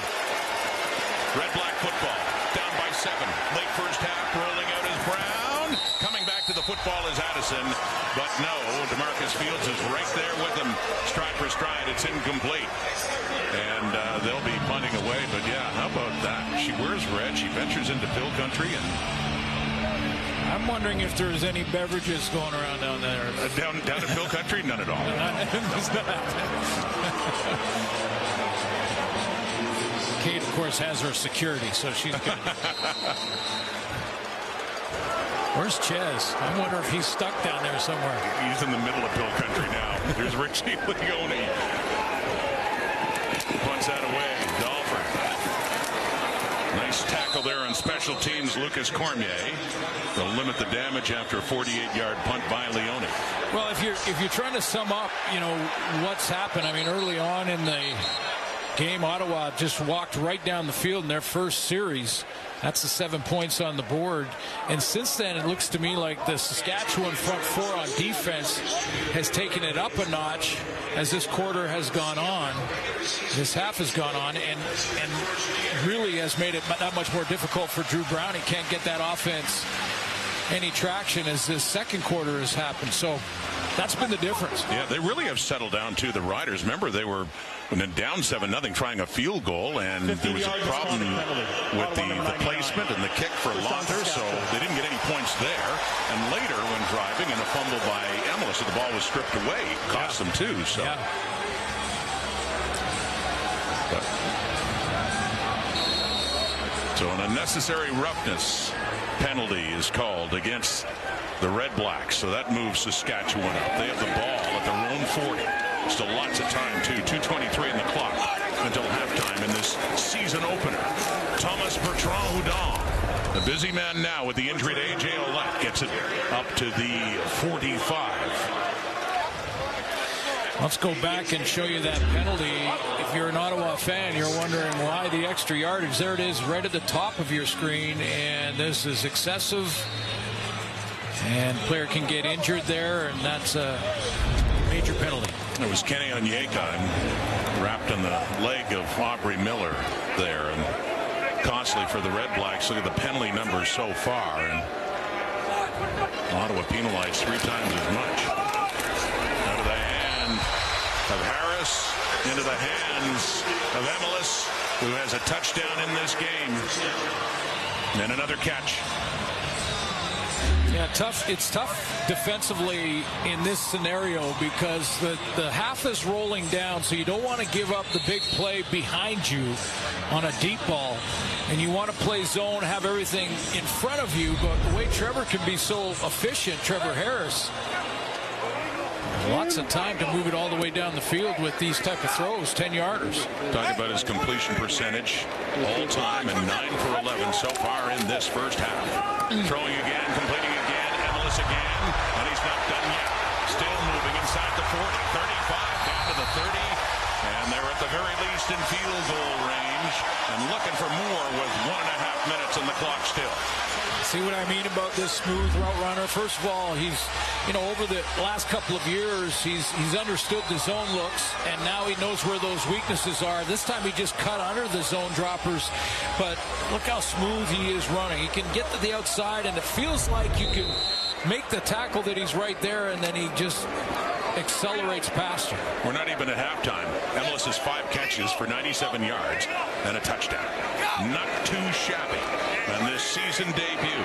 Red-black football, down by 7. Late first half, rolling out is Brown. Coming back to the football is Addison, but no, DeMarcus Fields is right there with him. Stride for stride, it's incomplete. And they'll be punting away, but yeah, how about that? She wears red, she ventures into Pill Country, and I'm wondering if there's any beverages going around down there. Down in Pill Country? None at all. Kate, of course, has her security, so she's good. Where's Ches? I wonder if he's stuck down there somewhere. He's in the middle of Pill Country now. Here's Richie Leone. Punts that away. Dahlford. Nice tackle there on special teams. Lucas Cormier. They'll limit the damage after a 48-yard punt by Leone. Well, if you're trying to sum up, what's happened. I mean, early on in the game, Ottawa just walked right down the field in their first series. That's the 7 points on the board. And since then, it looks to me like the Saskatchewan front four on defense has taken it up a notch as this quarter has gone on. This half has gone on and really has made it that much more difficult for Drew Brown. He can't get that offense any traction as this second quarter has happened. So that's been the difference. Yeah, they really have settled down to the Riders. Remember, they were down 7-0 trying a field goal, and there was a problem with the placement and the kick for Lothar, so they didn't get any points there. And later, when driving and a fumble by Emilus, so the ball was stripped away, cost them too. So. Yeah. So an unnecessary roughness penalty is called against the Red Blacks. So that moves Saskatchewan up. They have the ball at their own 40. Still lots of time, too. 2:23 in the clock until halftime in this season opener. Thomas Bertrand-Hudon, the busy man now with the injury to A.J. Ouellette, gets it up to the 45. Let's go back and show you that penalty. If you're an Ottawa fan, you're wondering why the extra yardage. There it is right at the top of your screen, and this is excessive. And player can get injured there, and that's a major penalty. It was Kenny Onyeka wrapped on the leg of Aubrey Miller there, and costly for the Red Blacks. Look at the penalty numbers so far, and Ottawa penalized 3 times as much. Out of the hand of Harris, into the hands of Emilus, who has a touchdown in this game, and another catch. Yeah, tough. It's tough defensively in this scenario because the half is rolling down, so you don't want to give up the big play behind you on a deep ball, and you want to play zone, have everything in front of you. But the way Trevor can be so efficient, Trevor Harris, lots of time to move it all the way down the field with these type of throws, 10-yarders. Talking about his completion percentage all time, and 9 for 11 so far in this first half. Throwing again, completing again, Emilus again, and he's not done yet. Still moving inside the 40, 35, down to the 30, and they're at the very least in field goal range. and looking for more with 1.5 minutes on the clock still. See what I mean about this smooth route runner? First of all, he's, over the last couple of years, he's understood the zone looks, and now he knows where those weaknesses are. This time he just cut under the zone droppers, but look how smooth he is running. He can get to the outside, and it feels like you can make the tackle that he's right there, and then he just accelerates past you. We're not even at halftime. Emilus has 5 catches for 97 yards and a touchdown. Not too shabby on this season debut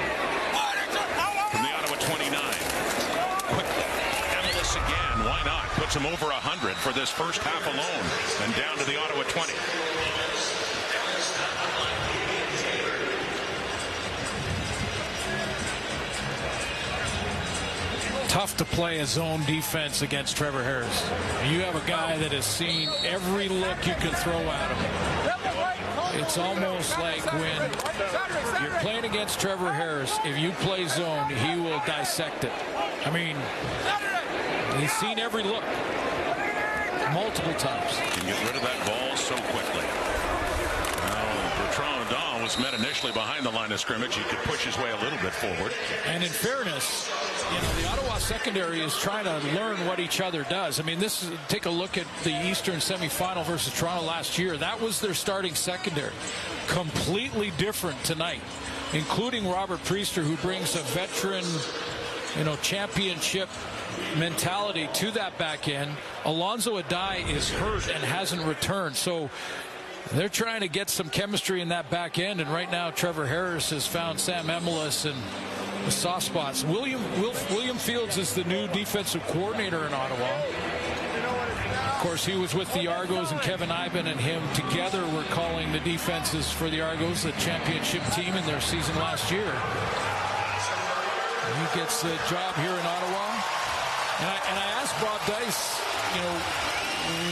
from the Ottawa 29. Quickly, Emilus again. Why not? Puts him over 100 for this first half alone and down to the Ottawa 20. Tough to play a zone defense against Trevor Harris. You have a guy that has seen every look you can throw at him. It's almost like when you're playing against Trevor Harris, if you play zone, he will dissect it. I mean, he's seen every look multiple times. You can get rid of that ball so quickly. Bertrand Don was met initially behind the line of scrimmage. He could push his way a little bit forward. And in fairness, the Ottawa secondary is trying to learn what each other does. I mean, take a look at the Eastern semifinal versus Toronto last year. That was their starting secondary. Completely different tonight, including Robert Priester, who brings a veteran, championship mentality to that back end. Alonzo Adai is hurt and hasn't returned. So they're trying to get some chemistry in that back end, and right now Trevor Harris has found Sam Emilus and the soft spots. William Fields is the new defensive coordinator in Ottawa. Of course, he was with the Argos, and Kevin Iben and him together were calling the defenses for the Argos, the championship team in their season last year. He gets the job here in Ottawa. And I asked Bob Dice,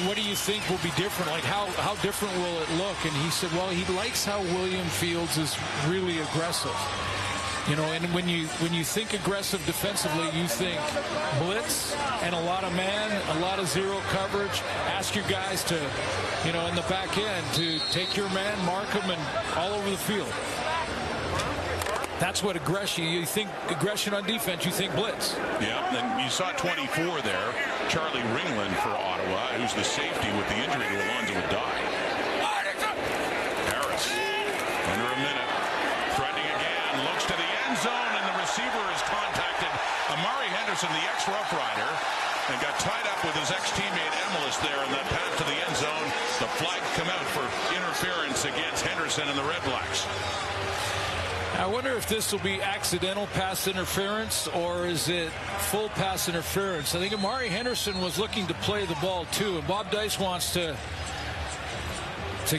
what do you think will be different? Like, how different will it look? And he said, well, he likes how William Fields is really aggressive. And when you think aggressive defensively, you think blitz and a lot of man, a lot of zero coverage. Ask your guys to, in the back end to take your man, mark him, and all over the field. That's what aggression. You think aggression on defense, you think blitz. Yeah, and you saw 24 there. Charlie Ringland for Ottawa, who's the safety with the injury to Alonzo Adai. Harris, under a minute. Threatening again, looks to the end zone, and the receiver is contacted. Amari Henderson, the ex-Rough Rider, and got tied up with his ex-teammate Emilus there in that path to the end zone. The flag come out for interference against Henderson and the Red Blacks. I wonder if this will be accidental pass interference or is it full pass interference. I think Amari Henderson was looking to play the ball too, and Bob Dice wants to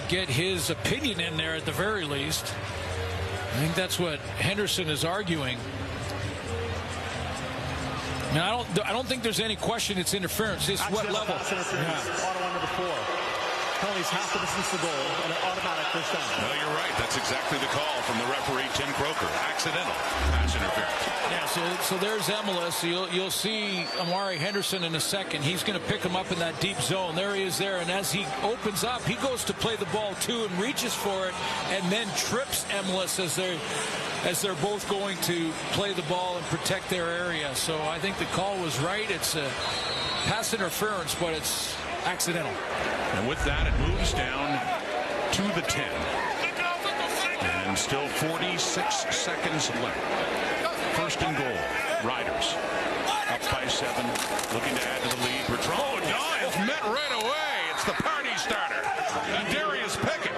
get his opinion in there at the very least. I think that's what Henderson is arguing. Now, I don't think there's any question it's interference. It's what level. Ottawa number 4. Penalties half the distance to goal and an automatic first down. No, you're right. That's exactly the call from the referee, Tim Croker. Accidental pass interference. Yeah, so there's Emilus. You'll see Amari Henderson in a second. He's going to pick him up in that deep zone. There he is there, and as he opens up, he goes to play the ball too and reaches for it and then trips Emilus as they're both going to play the ball and protect their area. So I think the call was right. It's a pass interference, but it's accidental. And with that, it moves down to the 10. And still 46 seconds left. First and goal. Riders up by 7, looking to add to the lead. Bertrand is met right away. It's the party starter. And Darius Pickett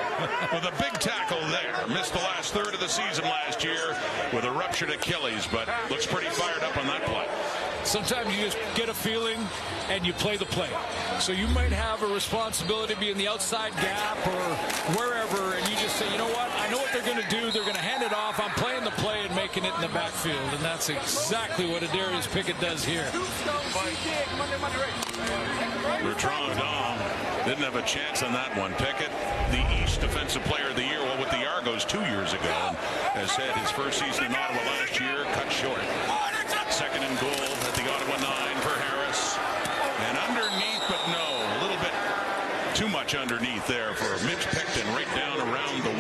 with a big tackle there. Missed the last third of the season last year with a ruptured Achilles, but looks pretty fired up on that play. Sometimes you just get a feeling and you play the play. So you might have a responsibility to be in the outside gap or wherever, and you just say, you know what, I know what they're going to do. They're going to hand it off. I'm playing the play and making it in the backfield, and that's exactly what Darius Pickett does here. Bertrand didn't have a chance on that one. Pickett, the East Defensive Player of the Year, with the Argos 2 years ago, and has said his first season in Ottawa last year cut short. Second and goal at the Ottawa 9 for Harris. And underneath, but no, a little bit too much underneath there for Mitch Picton, right down around the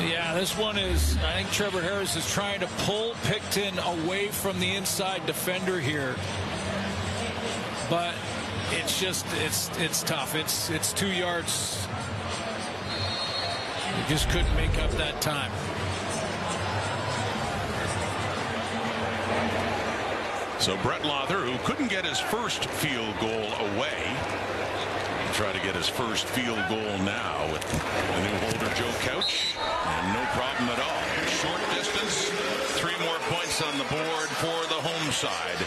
Yeah, this one is, I think Trevor Harris is trying to pull Picton away from the inside defender here. But it's just, it's tough. It's 2 yards. He just couldn't make up that time. So Brett Lawther, who couldn't get his first field goal away, try to get his first field goal now with the new holder Joe Couch, and no problem at all. Short distance, 3 more points on the board for the home side.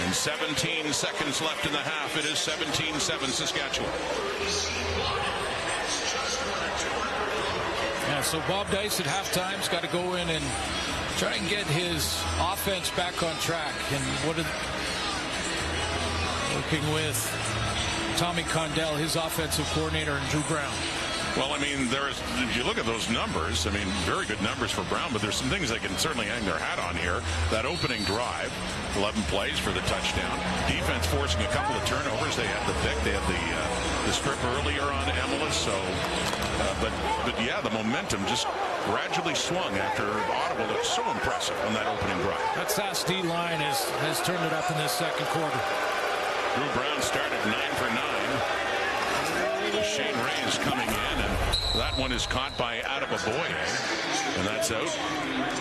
And 17 seconds left in the half. It is 17-7 Saskatchewan. Yeah, so Bob Dice at halftime's got to go in and try and get his offense back on track. And working with Tommy Condell, his offensive coordinator, and Drew Brown. Well, I mean, if you look at those numbers, I mean, very good numbers for Brown, but there's some things they can certainly hang their hat on here. That opening drive, 11 plays for the touchdown. Defense forcing a couple of turnovers. They had the pick. They had the strip earlier on Emelis. So, but yeah, the momentum just gradually swung after Ottawa looked so impressive on that opening drive. That Sask D line has turned it up in this second quarter. Drew Brown started 9 for 9. Shane Ray is coming in, and that one is caught by Adeboboye, and that's out.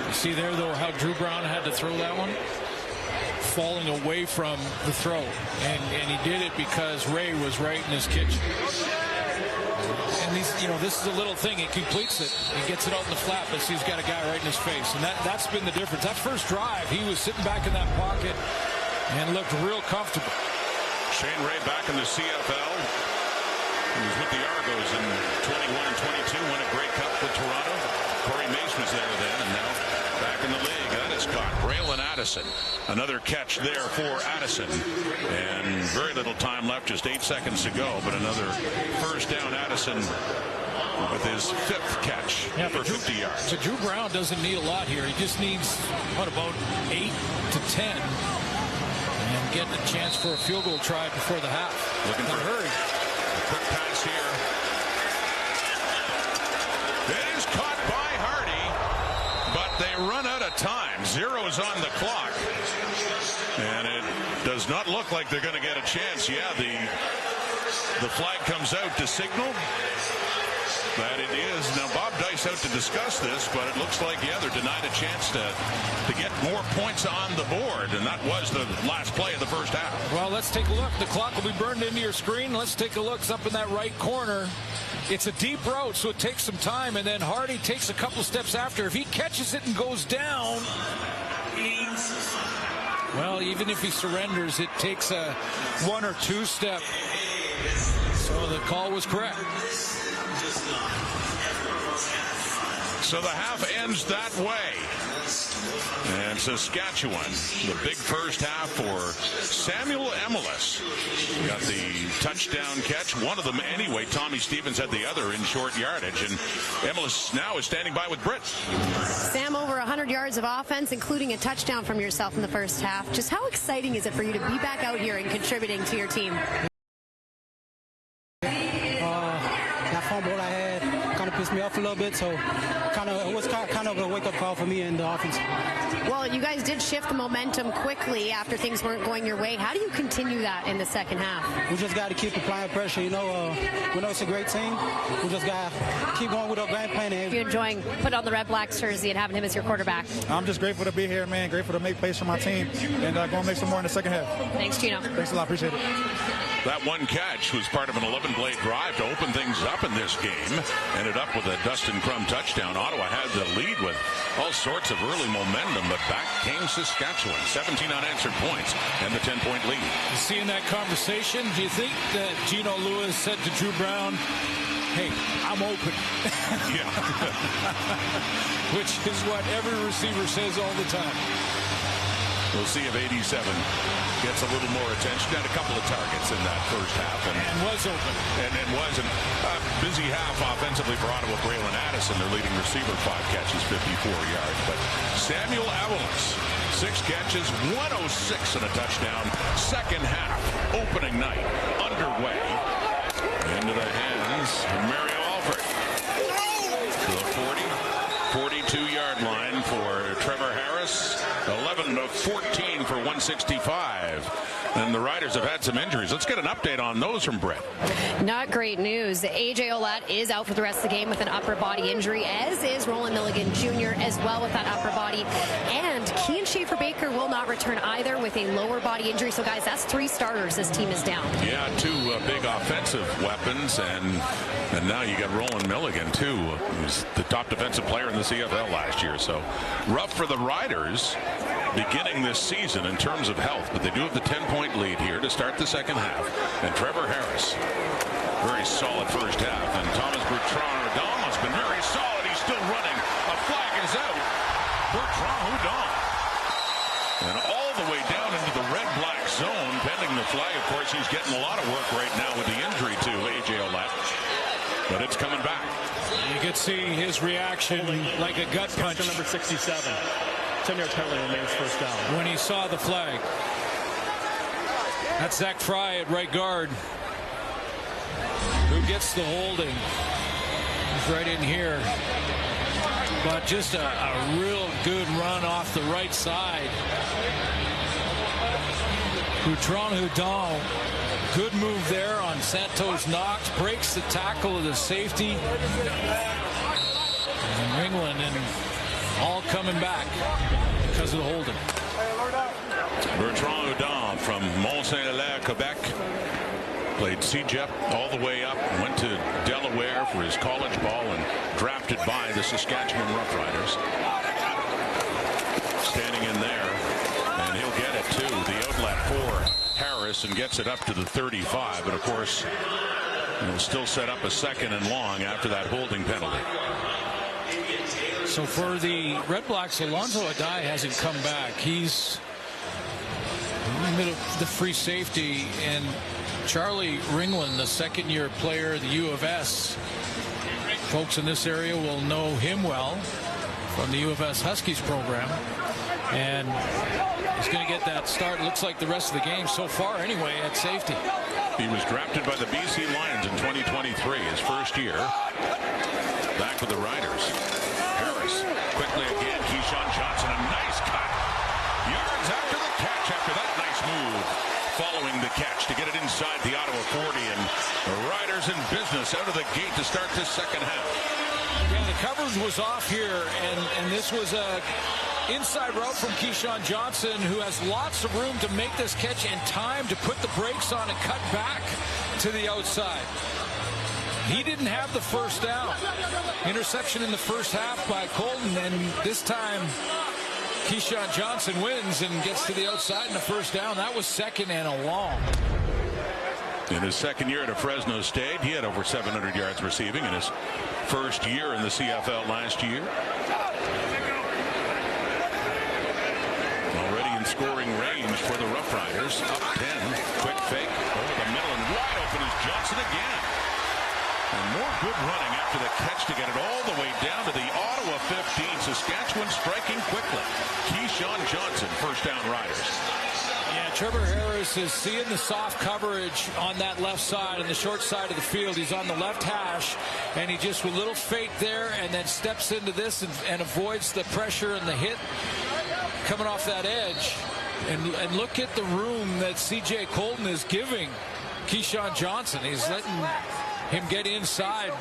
You see there, though, how Drew Brown had to throw that one? Falling away from the throw, and he did it because Ray was right in his kitchen. And this is a little thing. He completes it. He gets it out in the flat, but he's got a guy right in his face, and that's been the difference. That first drive, he was sitting back in that pocket and looked real comfortable. Shane Ray back in the CFL. He was with the Argos in 21 and 22, won a Grey Cup with Toronto. Corey Mace was there then, and now back in the league. That is caught. Braylon Addison. Another catch there for Addison. And very little time left, just 8 seconds to go, but another first down. Addison with his 5th catch for 50 yards. So Drew Brown doesn't need a lot here. He just needs, about 8 to 10. And getting a chance for a field goal try before the half. Looking for a hurry. Quick pass here. It is caught by Hardy, but they run out of time. 0's on the clock. And it does not look like they're going to get a chance. Yeah, the flag comes out to signal that it is. Now, Bob Dice out to discuss this, but it looks like, yeah, they're denied a chance to get more points on the board, and that was the last play of the first half. Well, let's take a look. The clock will be burned into your screen. Let's take a look. It's up in that right corner. It's a deep route, so it takes some time, and then Hardy takes a couple steps after. If he catches it and goes down, well, even if he surrenders, it takes a 1 or 2 step. So the call was correct. So the half ends that way. And Saskatchewan, the big first half for Samuel Emelis. Got the touchdown catch, one of them anyway. Tommy Stevens had the other in short yardage. And Emelis now is standing by with Britt. Sam, over 100 yards of offense, including a touchdown from yourself in the first half. Just how exciting is it for you to be back out here and contributing to your team? That fumble I had kind of pissed me off a little bit, so it was kind of a wake-up call for me in the offense. Well, you guys did shift the momentum quickly after things weren't going your way. How do you continue that in the second half? We just got to keep applying pressure. We know it's a great team. We just got to keep going with our game plan. You're enjoying putting on the Red Blacks jersey and having him as your quarterback. I'm just grateful to be here, man. Grateful to make plays for my team and going to make some more in the second half. Thanks, Gino. Thanks a lot. Appreciate it. That one catch was part of an 11-play drive to open things up in this game. Ended up with a Dustin Crum touchdown. Ottawa had the lead with all sorts of early momentum, but back came Saskatchewan. 17 unanswered points and the 10-point lead. You see in that conversation, do you think that Gino Lewis said to Drew Brown, hey, I'm open? Yeah. Which is what every receiver says all the time. We'll see if 87 gets a little more attention. Had a couple of targets in that first half. And was open. And was a busy half offensively for Ottawa. Braylon Addison, their leading receiver, 5 catches, 54 yards. But Samuel Emelis, 6 catches, 106 and a touchdown. Second half, opening night, underway. Into the hands of Mario Alford. To the 40. run of 14 for 165. And the Riders have had some injuries. Let's get an update on those from Brett. Not great news. AJ Ouellette is out for the rest of the game with an upper body injury, as is Roland Milligan Jr. as well with that upper body. And Kean Schaefer-Baker will not return either with a lower body injury. So, guys, that's 3 starters this team is down. Yeah, 2 big offensive weapons. And now you got Roland Milligan, too, who's the top defensive player in the CFL last year. So rough for the Riders beginning this season in terms of health, but they do have the 10-point lead here to start the second half. And Trevor Harris, very solid first half, and Thomas Bertrand has been very solid. He's still running. A flag is out. Bertrand Hudon, and all the way down into the red-black zone, pending the flag. Of course, he's getting a lot of work right now with the injury to AJ Ouellette, but it's coming back. You could see his reaction like a gut punch. Number 67. 10-yard penalty remains first down. When he saw the flag. That's Zach Fry at right guard, who gets the holding. He's right in here. But just a real good run off the right side. Bertrand Hudon, good move there on Santos Knox. Breaks the tackle of the safety. And Ringland and all coming back because of the holding. Bertrand Hudon from Mont-Saint-Hilaire, Quebec. Played CJEP all the way up, went to Delaware for his college ball, and drafted by the Saskatchewan Roughriders. Standing in there, and he'll get it too. The outlet for Harris, and gets it up to the 35. But of course, he'll still set up a second and long after that holding penalty. So for the Red Blacks, Alonzo Adai hasn't come back. He's in the middle of the free safety, and Charlie Ringland, the second-year player of the U of S. Folks in this area will know him well from the U of S Huskies program. And he's going to get that start. Looks like the rest of the game so far anyway at safety. He was drafted by the BC Lions in 2023, his first year. Back with the Riders. Harris quickly again. Keyshawn Johnson, a nice cut. Yards after the catch, after that nice move. Following the catch to get it inside the Ottawa 40, and the Riders in business out of the gate to start this second half. Yeah, the coverage was off here, and this was a inside route from Keyshawn Johnson, who has lots of room to make this catch and time to put the brakes on and cut back to the outside. He didn't have the first down. Interception in the first half by Colton, and this time Keyshawn Johnson wins and gets to the outside in the first down. That was second and a long. In his second year at Fresno State, he had over 700 yards receiving in his first year in the CFL last year. Already in scoring range for the Rough Riders. Up 10. Quick fake over the middle, and wide open is Johnson again. And more good running after the catch to get it all the way down to the Ottawa 15. Saskatchewan striking quickly. Keyshawn Johnson, first down Riders. Yeah, Trevor Harris is seeing the soft coverage on that left side and the short side of the field. He's on the left hash, and he just with a little fake there, and then steps into this and avoids the pressure and the hit coming off that edge. And look at the room that C.J. Colton is giving Keyshawn Johnson. He's letting him get inside.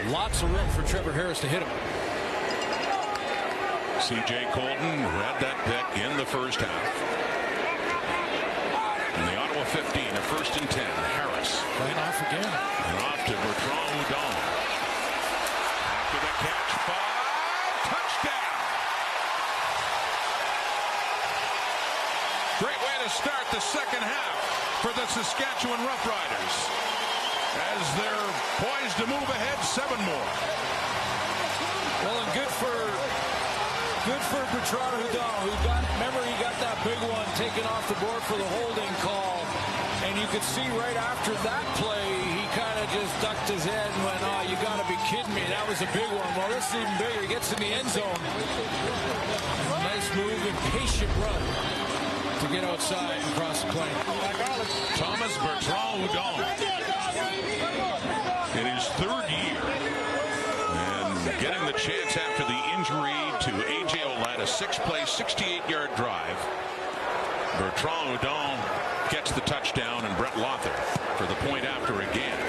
Lots of room for Trevor Harris to hit him. C.J. Colton had that pick in the first half. And the Ottawa 15, a first and 10. Harris. Playing off again. And off to Bertrand Hudon. After the catch, 5. Touchdown. Great way to start the second half for the Saskatchewan Roughriders, as they're poised to move ahead 7 more. Well, and good for Bertrand Hudon, who remember he got that big one taken off the board for the holding call, and you could see right after that play he kind of just ducked his head and went, "Oh, you got to be kidding me! That was a big one." Well, this is even bigger. He gets in the end zone. Nice move and patient run to get outside and cross the plane. Thomas Bertrand Hudon in his third year, and getting the chance after the injury to A.J. Ouellette, a 6-play, 68-yard drive. Bertrand Houdon gets the touchdown, and Brett Lothar for the point after again.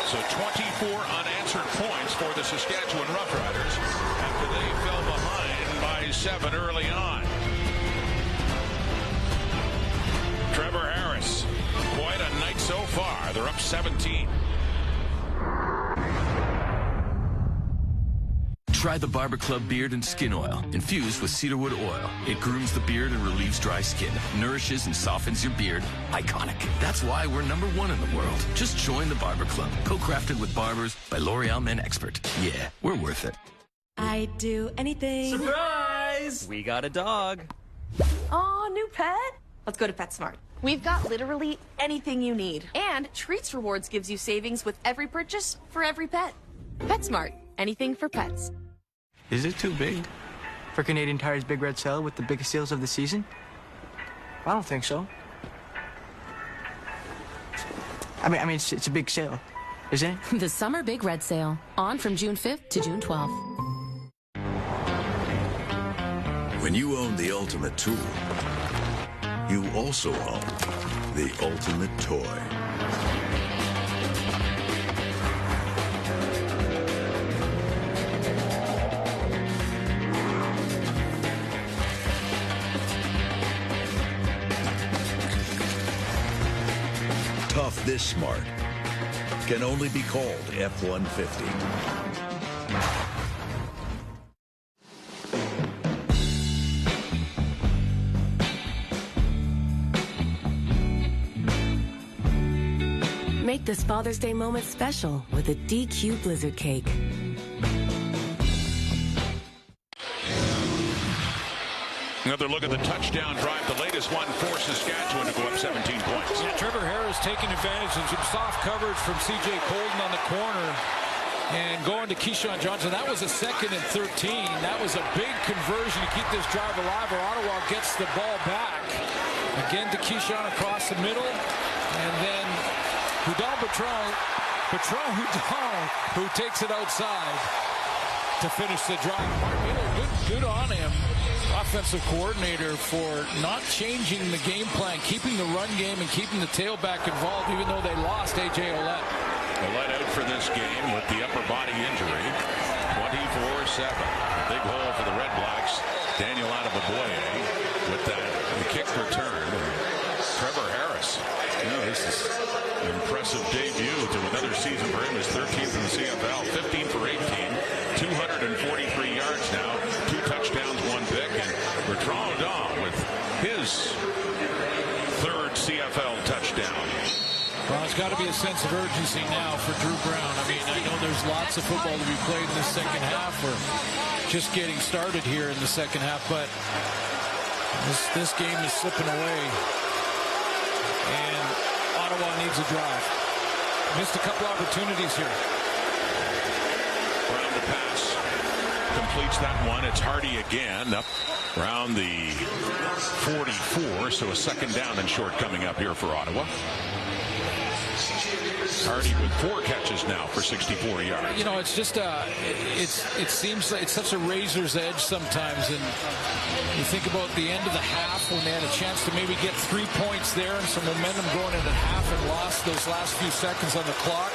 So 24 unanswered points for the Saskatchewan Roughriders after they fell behind by 7 early on. Trevor Harris, quite a night so far. They're up 17. Try the Barber Club Beard and Skin Oil, infused with cedarwood oil. It grooms the beard and relieves dry skin, nourishes and softens your beard. Iconic. That's why we're #1 in the world. Just join the Barber Club, co-crafted with barbers by L'Oreal Men Expert. Yeah, we're worth it. I'd do anything. Surprise! We got a dog. Aw, new pet? Let's go to PetSmart. We've got literally anything you need. And Treats Rewards gives you savings with every purchase for every pet. PetSmart. Anything for pets. Is it too big for Canadian Tire's Big Red Sale with the biggest sales of the season? I don't think so. I mean, it's a big sale, isn't it? The Summer Big Red Sale, on from June 5th to June 12th. When you own the ultimate tool, you also own the ultimate toy. Tough this smart can only be called F-150. Make this Father's Day moment special with a DQ Blizzard Cake. Another look at the touchdown drive, the latest one for Saskatchewan to go up 17 points. Yeah, Trevor Harris taking advantage of some soft coverage from C.J. Colden on the corner and going to Keyshawn Johnson. That was a 2nd and 13. That was a big conversion to keep this drive alive, where Ottawa gets the ball back. Again to Keyshawn across the middle, and then Bertrand Houdon, who takes it outside to finish the drive. Good on him, offensive coordinator, for not changing the game plan, keeping the run game and keeping the tailback involved, even though they lost A.J. Ouellette. Ouellette out for this game with the upper body injury. 24-7. A big hole for the Red Blacks. Daniel Adeboboye with that kick return. Trevor Harris. This is an impressive debut to another season for him. His 13th in the CFL. 15 for 18. 243 yards now. 2 touchdowns, 1 pick. And Bertrand Houdon with his 3rd CFL touchdown. Well, there's got to be a sense of urgency now for Drew Brown. I mean, I know there's lots of football to be played in the second half. We're just getting started here in the second half, but this game is slipping away. And Ottawa needs a drive. Missed a couple opportunities here. Brown to pass. Completes that one. It's Hardy again up around the 44. So a 2nd down and short coming up here for Ottawa. Hardy with 4 catches now for 64 yards. You know, it's just it seems like it's such a razor's edge sometimes, and you think about the end of the half when they had a chance to maybe get 3 points there and some momentum going into half, and lost those last few seconds on the clock,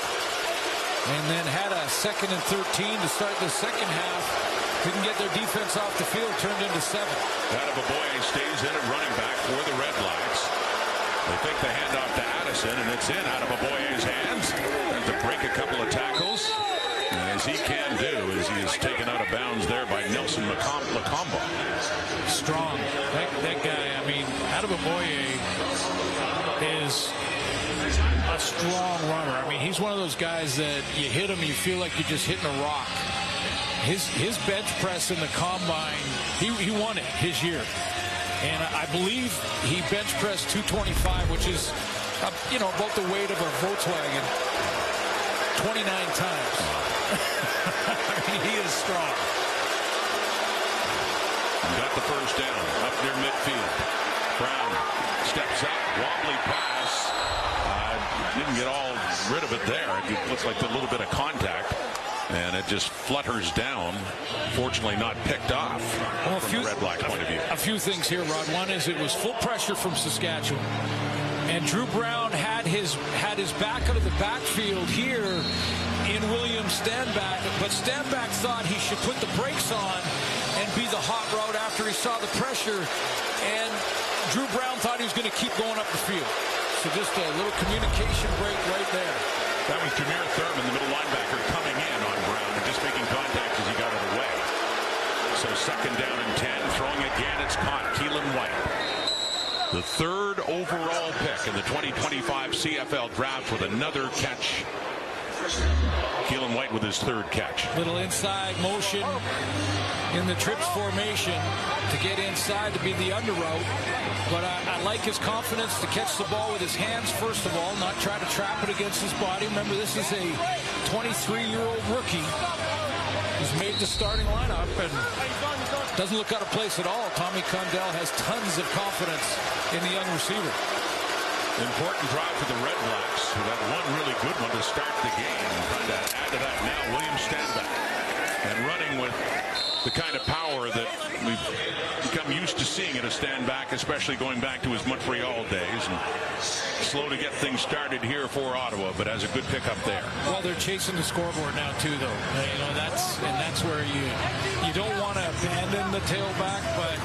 and then had a 2nd and 13 to start the second half. Didn't get their defense off the field, turned into 7. Adeboboye stays in at running back for the Red Blacks. They think the handoff to Addison, and it's in Adeboboye's hands. And to break a couple of tackles, as he can do, as he is taken out of bounds there by Nelson Lacombe. Strong. That guy, I mean, Adeboboye is a strong runner. I mean, he's one of those guys that you hit him, you feel like you're just hitting a rock. His bench press in the combine, he won it his year. And I believe he bench pressed 225, which is, about the weight of a Volkswagen, 29 times. I mean, he is strong. Got the first down up near midfield. Brown steps up, wobbly pass. Didn't get all rid of it there. It looks like a little bit of contact. And it just flutters down. Fortunately, not picked off from the Red Blacks' point of view. A few things here, Rod. One is it was full pressure from Saskatchewan. And Drew Brown had his back out of the backfield here in William Stanback. But Stanback thought he should put the brakes on and be the hot route after he saw the pressure. And Drew Brown thought he was going to keep going up the field. So just a little communication break right there. That was Jameer Thurman, the middle linebacker, coming in on Brown and just making contact as he got out of the way. So second down and 10. Throwing again, it's caught. Keelan White. The third overall pick in the 2025 CFL draft with another catch. Keelan White with his third catch. Little inside motion in the trips formation to get inside to be the under route. But I like his confidence to catch the ball with his hands, first of all, not try to trap it against his body. Remember, this is a 23-year-old rookie who's made the starting lineup and doesn't look out of place at all. Tommy Condell has tons of confidence in the young receiver. Important drive for the Red Blacks, who had one really good one to start the game. Trying to add to that now, William Stanback. And running with the kind of power that we've become used to seeing at a Stanback, especially going back to his Montreal days. And slow to get things started here for Ottawa, but has a good pickup there. Well, they're chasing the scoreboard now too, though. You know, that's where you don't want to abandon the tailback, but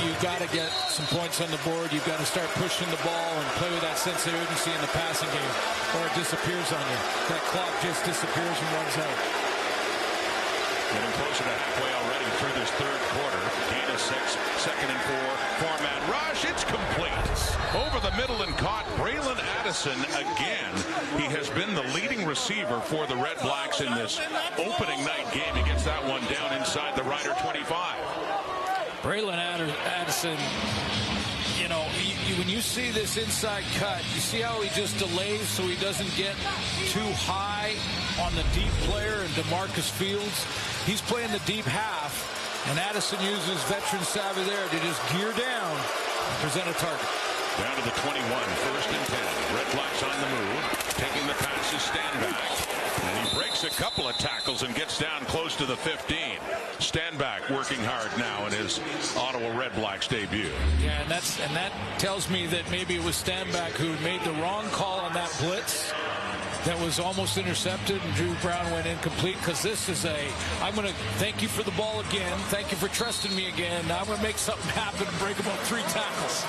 you've got to get some points on the board. You've got to start pushing the ball and play with that sense of urgency in the passing game, or it disappears on you. That clock just disappears and runs out. Getting closer to halfway already through this third quarter. Gain of 6, second and 4. Four-man rush. It's complete. Over the middle and caught. Braylon Addison again. He has been the leading receiver for the Red Blacks in this opening night game. He gets that one down inside the Ryder 25. Braylon Addison, you know, when you see this inside cut, you see how he just delays so he doesn't get too high on the deep player and DeMarcus Fields. He's playing the deep half, and Addison uses veteran savvy there to just gear down and present a target. Down to the 21, first and 10. Red Blacks on the move, taking the pass is Stanback. And he breaks a couple of tackles and gets down close to the 15. Stanback working hard now in his Ottawa Red Blacks debut. Yeah, and that tells me that maybe it was Stanback who made the wrong call on that blitz that was almost intercepted, and Drew Brown went incomplete, because this is I'm going to thank you for the ball again. Thank you for trusting me again. Now I'm going to make something happen and break about 3 tackles.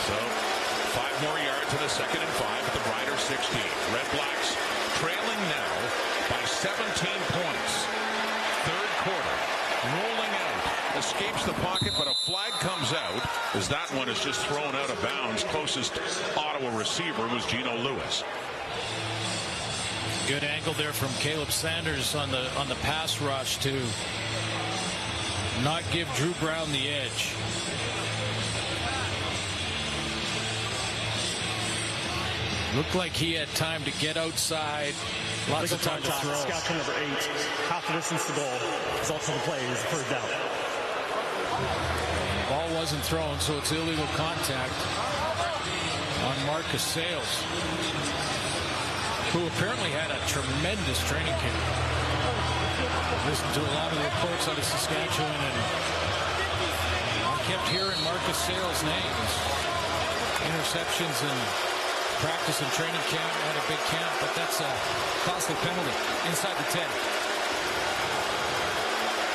So 5 more yards in a second and 5 at the Ryder 16. Red Blacks trailing now by 17 points. Third quarter, rolling out, escapes the pocket, but a flag comes out as that one is just thrown out of bounds. Closest Ottawa receiver was Gino Lewis. Good angle there from Caleb Sanders on the pass rush to not give Drew Brown the edge. Looked like he had time to get outside. Lots of time to throw. Saskatchewan number 8, half the distance to goal. Result of the play is the third down. Ball wasn't thrown, so it's illegal contact on Marcus Sayles, who apparently had a tremendous training camp. Listened to a lot of the reports out of Saskatchewan, and I kept hearing Marcus Sayles' names. Interceptions and practice and training camp, had a big camp, but that's a costly penalty. Inside the 10.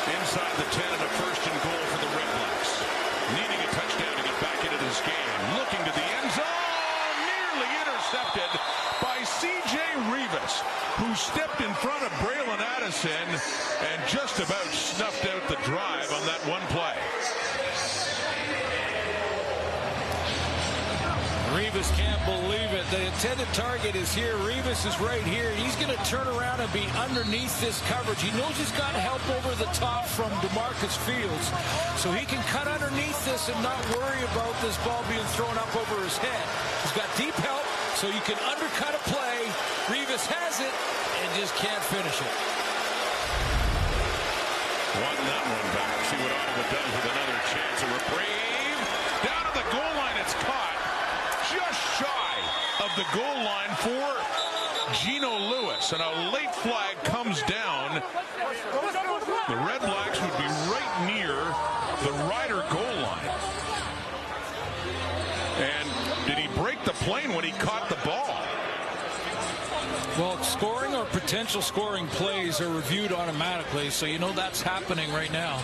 Inside the 10 and a first and goal for the Red Blacks. Needing a touchdown to get back into this game. Looking to the end zone. Nearly intercepted by C.J. Rivas, who stepped in front of Braylon Addison and just about snuffed out the drive on that one play. Rivas can't believe it. The intended target is here. Rivas is right here. He's going to turn around and be underneath this coverage. He knows he's got help over the top from DeMarcus Fields, so he can cut underneath this and not worry about this ball being thrown up over his head. He's got deep help, so you can undercut a play. Rivas has it and just can't finish it. Won that one back. See what Ottawa does with another chance. A reprieve. Down to the goal line. It's caught. just shy of the goal line for Gino Lewis, and a late flag comes down. The Red Blacks would be right near the Ryder goal line. And did he break the plane when he caught the ball? Well, scoring or potential scoring plays are reviewed automatically, so you know that's happening right now.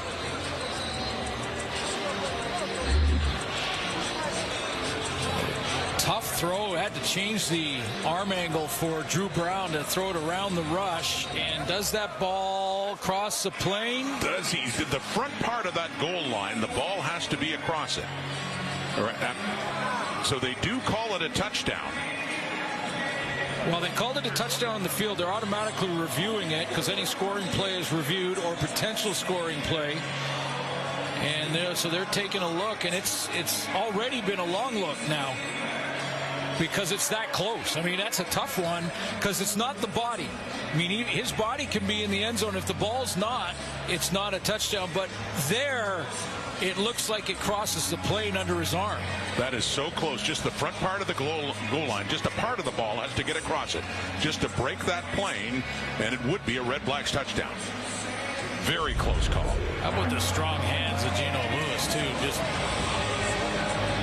Tough throw. Had to change the arm angle for Drew Brown to throw it around the rush. And does that ball cross the plane? Does he? The front part of that goal line, the ball has to be across it. So they do call it a touchdown. Well, they called it a touchdown on the field. They're automatically reviewing it because any scoring play is reviewed, or potential scoring play. And so they're taking a look, and it's already been a long look now because it's that close. I mean, that's a tough one because it's not the body. I mean, his body can be in the end zone. If the ball's not, it's not a touchdown. But there, it looks like it crosses the plane under his arm. That is so close. Just the front part of the goal line, just a part of the ball has to get across it, just to break that plane, and it would be a Red Blacks touchdown. Very close call. How about the strong hands of Gino Lewis, too, just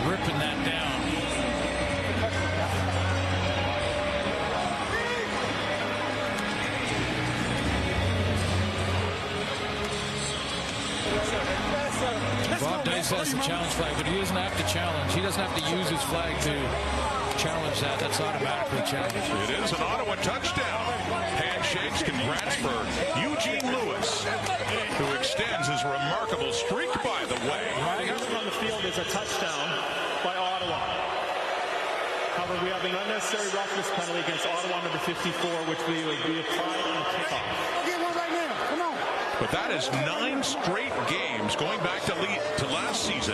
ripping that down. Bob Dice has the challenge flag, but he doesn't have to challenge. He doesn't have to use his flag to challenge that. That's automatically challenged. It is an Ottawa touchdown. Handshakes, congrats for Eugene Lewis, who extends his remarkable streak, by the way. Everything on the field is a touchdown by Ottawa. However, we have an unnecessary roughness penalty against Ottawa number 54, which we will be applied on the kickoff. Get one right now. Come on. But that is 9 straight games going back to last season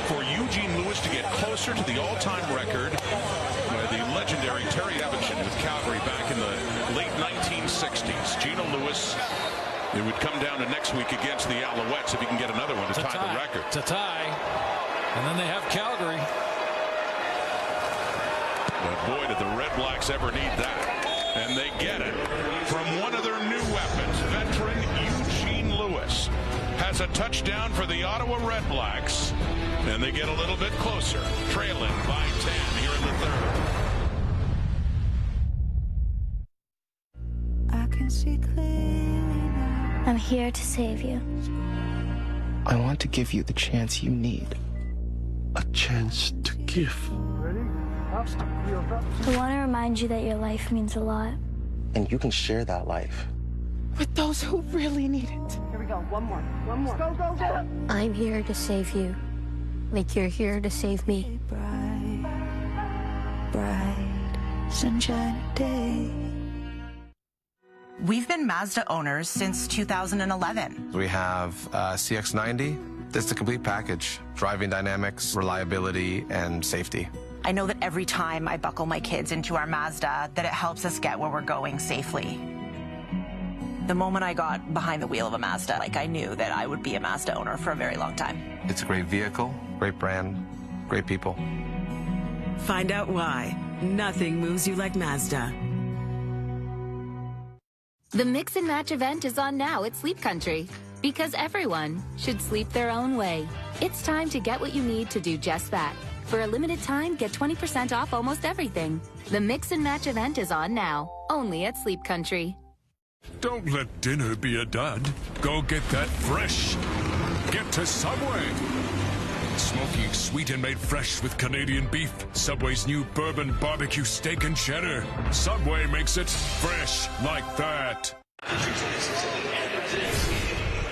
for Eugene Lewis to get closer to the all-time record by the legendary Terry Evanson with Calgary back in the late 1960s. Gino Lewis, it would come down to next week against the Alouettes if he can get another one to tie the record. It's a tie. And then they have Calgary. But boy, did the Red Blacks ever need that. And they get it from one of their new weapons, veteran Eugene Lewis. Has a touchdown for the Ottawa Red Blacks. And they get a little bit closer, trailing by 10 here in the third. I can see clearly now. I'm here to save you. I want to give you the chance you need. A chance to give. I want to remind you that your life means a lot. And you can share that life with those who really need it. Here we go. One more. One more. Go, go, go. I'm here to save you. Like you're here to save me. Bright, sunshine day. We've been Mazda owners since 2011. We have CX-90. That's the complete package. Driving dynamics, reliability, and safety. I know that every time I buckle my kids into our Mazda, that it helps us get where we're going safely. The moment I got behind the wheel of a Mazda, I knew that I would be a Mazda owner for a very long time. It's a great vehicle, great brand, great people. Find out why. Nothing moves you like Mazda. The Mix and Match event is on now at Sleep Country. Because everyone should sleep their own way. It's time to get what you need to do just that. For a limited time, get 20% off almost everything. The Mix and Match event is on now, only at Sleep Country. Don't let dinner be a dud. Go get that fresh. Get to Subway. Smoky, sweet, and made fresh with Canadian beef. Subway's new bourbon barbecue steak and cheddar. Subway makes it fresh like that.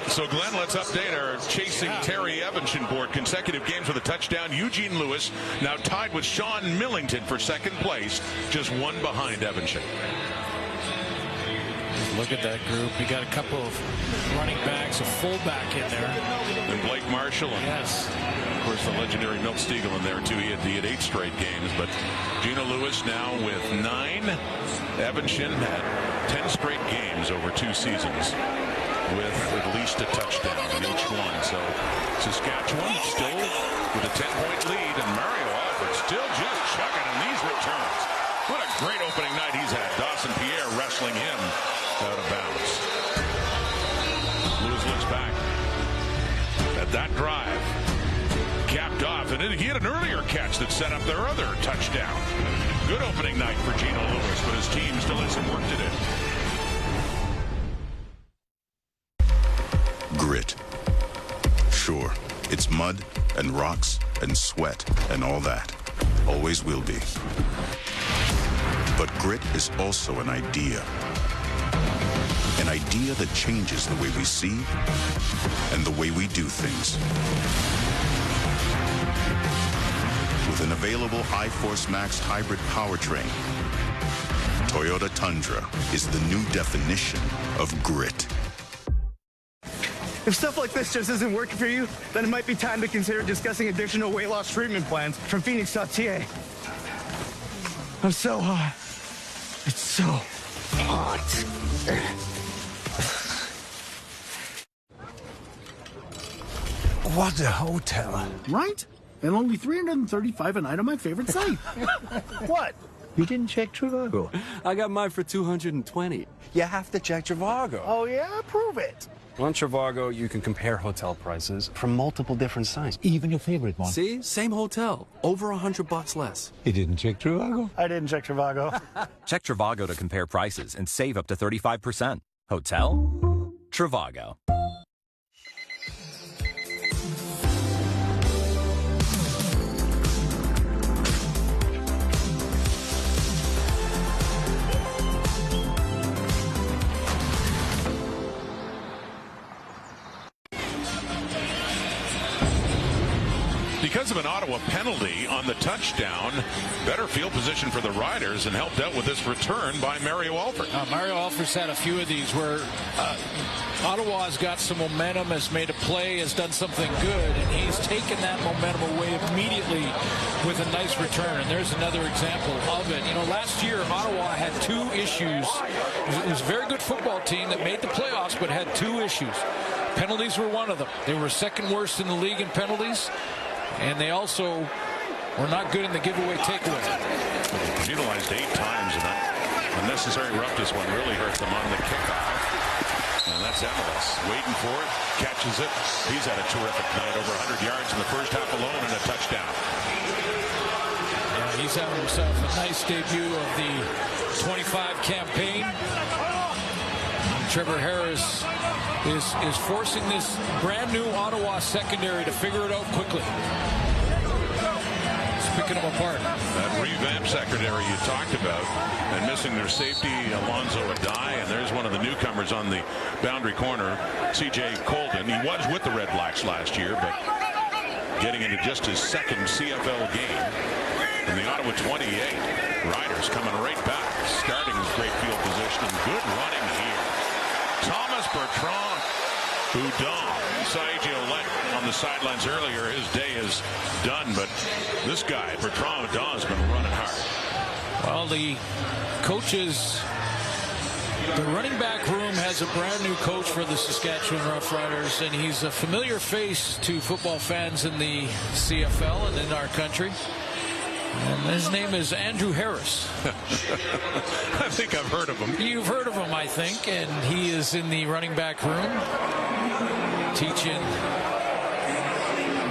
So, Glenn, let's update our chasing Terry Evanson board. Consecutive games with a touchdown. Eugene Lewis now tied with Sean Millington for second place, just one behind Evanson. Look at that group. We got a couple of running backs, a fullback in there. And Blake Marshall. And yes. Of course, the legendary Milt Stegall in there, too. He had 8 straight games. But Gino Lewis now with 9. Evanson had 10 straight games over 2 seasons, with at least a touchdown in each one. So Saskatchewan still with a 10-point lead, and Mario Alberts still just chugging in these returns. What a great opening night he's had. Dawson Pierre wrestling him out of bounds. Lewis looks back at that drive. Capped off, and he had an earlier catch that set up their other touchdown. Good opening night for Geno Lewis, but his team still has some work to do. Grit. Sure, it's mud and rocks and sweat and all that. Always will be. But grit is also an idea. An idea that changes the way we see and the way we do things. With an available iForce Max hybrid powertrain, Toyota Tundra is the new definition of grit. If stuff like this just isn't working for you, then it might be time to consider discussing additional weight loss treatment plans from Phoenix.ta. I'm so hot. It's so hot. What a hotel. Right? And only $335 a night on my favorite site. What? You didn't check Trivago. I got mine for $220. You have to check Trivago. Oh, yeah? Prove it. On Trivago, you can compare hotel prices from multiple different sites. Even your favorite one. See? Same hotel. Over $100 less. You didn't check Trivago? I didn't check Trivago. Check Trivago to compare prices and save up to 35%. Hotel? Trivago. Because of an Ottawa penalty on the touchdown, better field position for the Riders and helped out with this return by Mario Alford. Mario Alford's had a few of these where Ottawa's got some momentum, has made a play, has done something good, and he's taken that momentum away immediately with a nice return. And there's another example of it. You know, last year Ottawa had two issues. It was a very good football team that made the playoffs, but had two issues. Penalties were one of them. They were second worst in the league in penalties. And they also were not good in the giveaway takeaway. Utilized 8 times, and that unnecessary roughness one really hurt them on the kickoff. And that's Emilus waiting for it, catches it. He's had a terrific night, over 100 yards in the first half alone and a touchdown. Yeah, he's having himself a nice debut of the 25 campaign. Trevor Harris is forcing this brand new Ottawa secondary to figure it out quickly. He's picking them apart. That revamped secondary you talked about, and missing their safety, Alonzo Adai, and there's one of the newcomers on the boundary corner, C.J. Colton. He was with the Red Blacks last year, but getting into just his second CFL game. In the Ottawa 28, Riders coming right back, starting with great field position and good running here. Thomas Bertrand Hudon saw A.J. Ouellette on the sidelines earlier. His day is done, but this guy, Bertrand Hudon, has been running hard. Well, the coaches, the running back room has a brand new coach for the Saskatchewan Roughriders, and he's a familiar face to football fans in the CFL and in our country. And his name is Andrew Harris. I think I've heard of him. You've heard of him, I think, and he is in the running back room teaching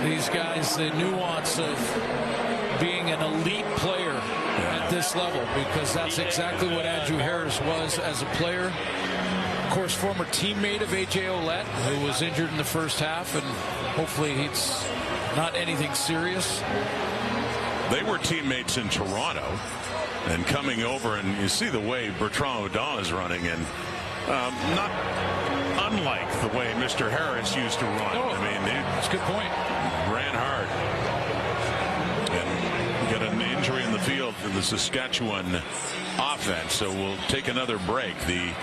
these guys the nuance of being an elite player at this level, because that's exactly what Andrew Harris was as a player. Of course, former teammate of A.J. Ouellette, who was injured in the first half, and hopefully it's not anything serious. They were teammates in Toronto, and coming over, and you see the way Bertrand Hudon is running, and not unlike the way Mr. Harris used to run. No, I mean, that's a good point. Ran hard. And got an injury in the field for the Saskatchewan offense, so we'll take another break. The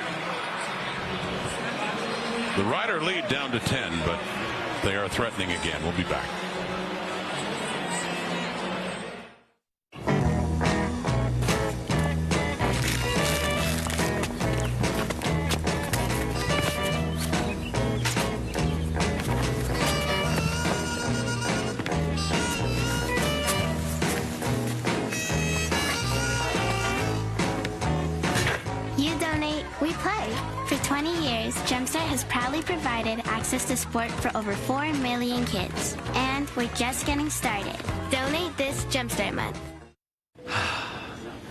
Rider lead down to 10, but they are threatening again. We'll be back. We play. For 20 years, Jumpstart has proudly provided access to sport for over 4 million kids. And we're just getting started. Donate this Jumpstart month.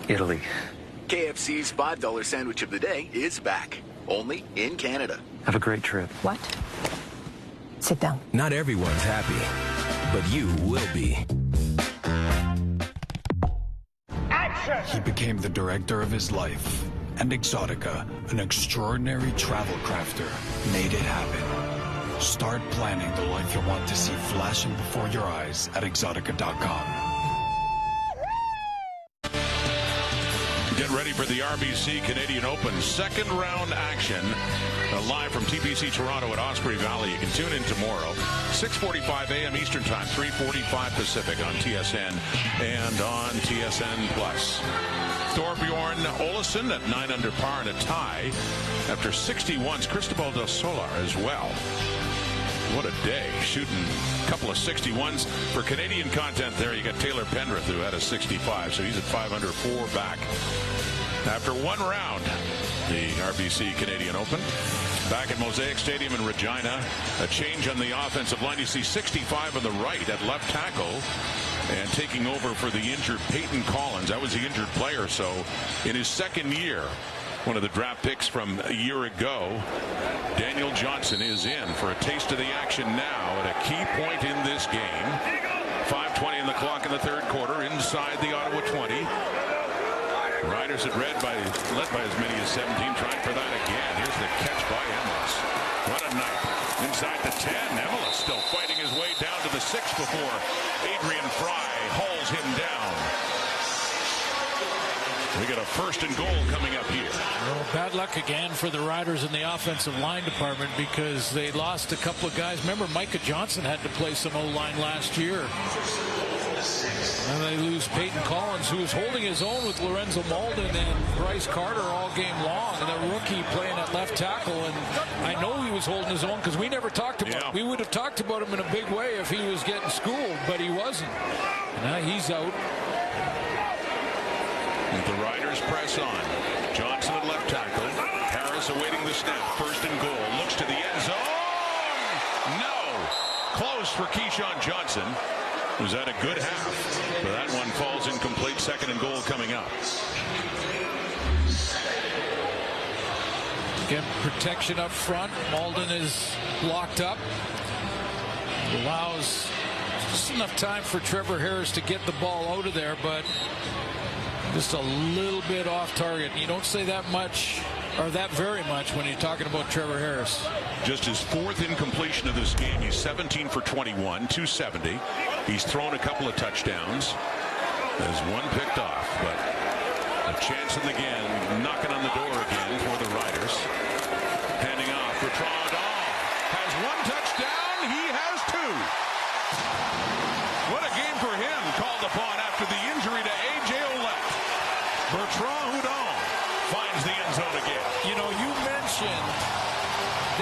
Italy. KFC's $5 sandwich of the day is back. Only in Canada. Have a great trip. What? Sit down. Not everyone's happy, but you will be. Action! He became the director of his life, and Exotica, an extraordinary travel crafter, made it happen. Start planning the life you want to see flashing before your eyes at exotica.com. Get ready for the RBC Canadian Open second round action. Live from TPC Toronto at Osprey Valley. You can tune in tomorrow, 6:45 a.m. Eastern Time, 3:45 Pacific on TSN and on TSN Plus. Thorbjorn Olesen at 9 under par and a tie after 61s. Cristobal del Solar as well. What a day, shooting a couple of 61s. For Canadian content there, you got Taylor Pendrith, who had a 65, so he's at 5 under 4 back. After one round, the RBC Canadian Open. Back at Mosaic Stadium in Regina, a change on the offensive line. You see 65 on the right at left tackle, and taking over for the injured Peyton Collins. That was the injured player, so in his second year, one of the draft picks from a year ago, Daniel Johnson is in for a taste of the action now at a key point in this game. 5:20 on the clock in the third quarter inside the Ottawa 20. Riders had led by as many as 17, trying for that again. Here's the catch by Emilus. What a night. Inside the 10, Emilus still fighting his way down to the 6 before Adrian Fry hauls him down. We got a first and goal coming up here. Well, bad luck again for the Riders in the offensive line department because they lost a couple of guys. Remember, Micah Johnson had to play some O-line last year. And they lose Peyton Collins, who was holding his own with Lorenzo Malden and Bryce Carter all game long. And the rookie playing at left tackle. And I know he was holding his own because we never talked about him. We would have talked about him in a big way if he was getting schooled, but he wasn't. And now he's out. The Riders press on. Johnson at left tackle. Harris awaiting the snap. First and goal. Looks to the end zone. No. Close for Keyshawn Johnson. Was that a good half? But that one falls incomplete. Second and goal coming up. Again, protection up front. Malden is locked up. Allows just enough time for Trevor Harris to get the ball out of there, but just a little bit off target. You don't say that much or that very much when you're talking about Trevor Harris. Just his fourth incompletion of this game. He's 17 for 21, 270. He's thrown a couple of touchdowns. There's one picked off, but a chance in the game, knocking on the door again for the Riders. Handing off. Bertrand has one touchdown. He has two. What a game for him, called upon after the injury to A.J. Ouellette. Bertrand Houdon finds the end zone again. You know, you mentioned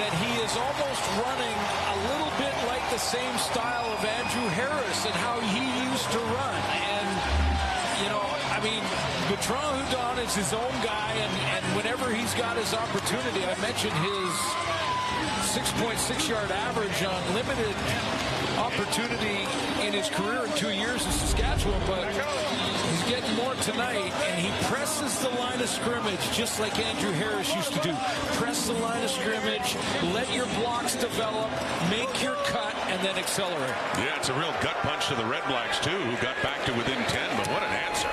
that he is almost running a little bit like the same style of Andrew Harris and how he used to run. And, you know, I mean, Bertrand Houdon is his own guy, and whenever he's got his opportunity, I mentioned his 6.6-yard average on limited opportunity in his career in 2 years in Saskatchewan, but he's getting more tonight, and he presses the line of scrimmage just like Andrew Harris used to do. Press the line of scrimmage, let your blocks develop, make your cut, and then accelerate. Yeah, it's a real gut punch to the Red Blacks, too, who got back to within 10, but what an answer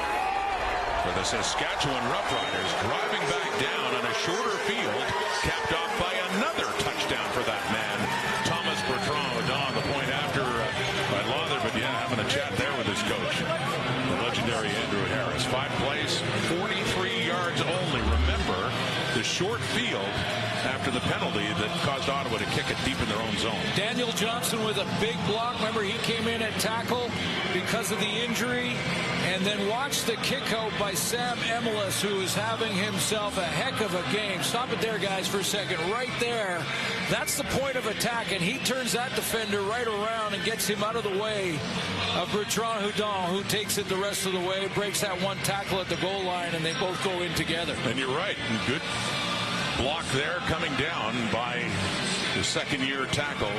for the Saskatchewan Roughriders, driving back down on a shorter field, capped off by another touchdown for that man, Thomas Bertrand Houdon. The point after by Lawler, but yeah, having a chat there with his coach, the legendary Andrew Harris. 5 plays, 43 yards only. Remember, the short field after the penalty that caused Ottawa to kick it deep in their own zone. Daniel Johnson with a big block. Remember, he came in at tackle because of the injury. And then watch the kick out by Sam Emilus, who is having himself a heck of a game. Stop it there, guys, for a second. Right there. That's the point of attack, and he turns that defender right around and gets him out of the way of Bertrand Houdon, who takes it the rest of the way, breaks that one tackle at the goal line, and they both go in together. And you're right. Good block there coming down by the second-year tackle